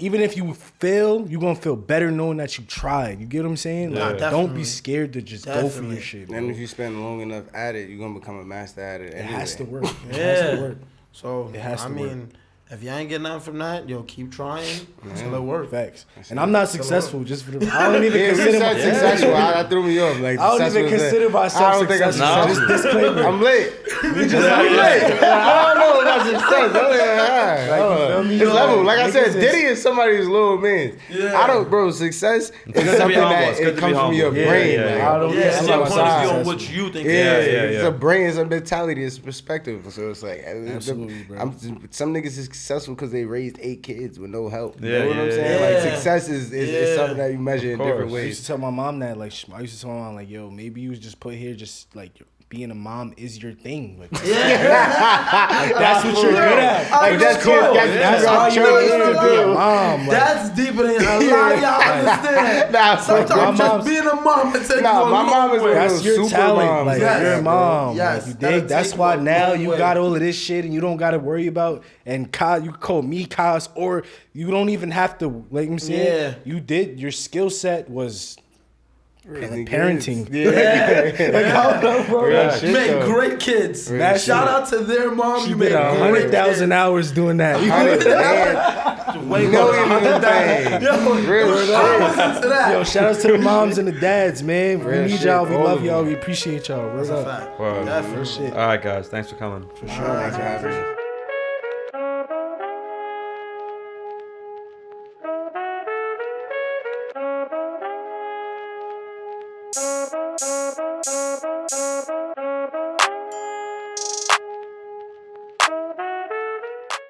Even if you fail, you're going to feel better knowing that you tried. You get what I'm saying?
Nah,
Like, don't
definitely.
be scared to just go for
Definitely.
your shit, bro.
And if you spend long enough at it, you're gonna become a master at it.
It has to
anyway.
work. It has to work.
So,
It has
I
to
mean,
work.
if you ain't getting nothing from that, yo, keep trying until it works.
Facts. And I'm not successful just for the... I don't even
Yeah, you
consider
said successful. I threw me off. Like,
I don't even
successful is
consider
that.
myself
I don't think I'm
successful.
successful.
Just disclaimer.
I'm lit. I'm lit. I don't know about success. It's level. Like I said, Diddy is somebody's little man.
Yeah.
I don't, bro. Success is
good to be
something
humble.
that
It's good
it
to
comes
be
from your
humble.
brain.
Yeah,
like,
yeah.
I don't
Yeah,
consider
it's your
myself
point of view on
successful.
what you think.
it's
yeah.
a brain, it's a mentality, it's a perspective. So it's like,
Absolutely, bro.
some niggas is successful because they raised 8 kids with no help. You
Yeah,
know what I'm
yeah,
saying?
yeah.
Like, success is something that you measure in different
course.
I used
ways.
to tell my mom that, like, I used to tell my mom, like, yo, maybe you was just put here just, like, being a mom is your thing. Like, that's what you're good at.
Like,
that's
cool.
your-
That's
your
all you're
choice
here to be a mom. Like,
That's deeper than a lot of y'all understand.
Nah,
Sometimes
my
just
mom's-
being a mom can take
Nah,
you a
my
long
mom is
way.
one of
that's
those
your
super
talent.
moms.
Like,
Yes,
you're a mom.
yes,
Like, you
that'll
dig? That's
take
why
you a
now
long
you
way.
got all of this shit and you don't got to worry about, and you call me Kaz, or you don't even have to, like I'm saying, your skill set was parenting.
Yeah.
Like, I don't know, bro.
Real
Like,
shit,
You made
though.
great kids.
Real
Shout
shit.
out to their mom.
She
You
did
made great
100,000 hours doing that. You
Way
You
more
know
than
even
100,000. Yo,
Real
I
shit.
listen to that.
Yo, shout out to the moms and the dads, man.
Real
We need
shit,
y'all. We
all
love
of
y'all.
them.
We appreciate y'all. What's
That's a
up?
fact.
Word.
Definitely.
Real shit.
All right, guys. Thanks for coming.
For sure.
Thanks for having me.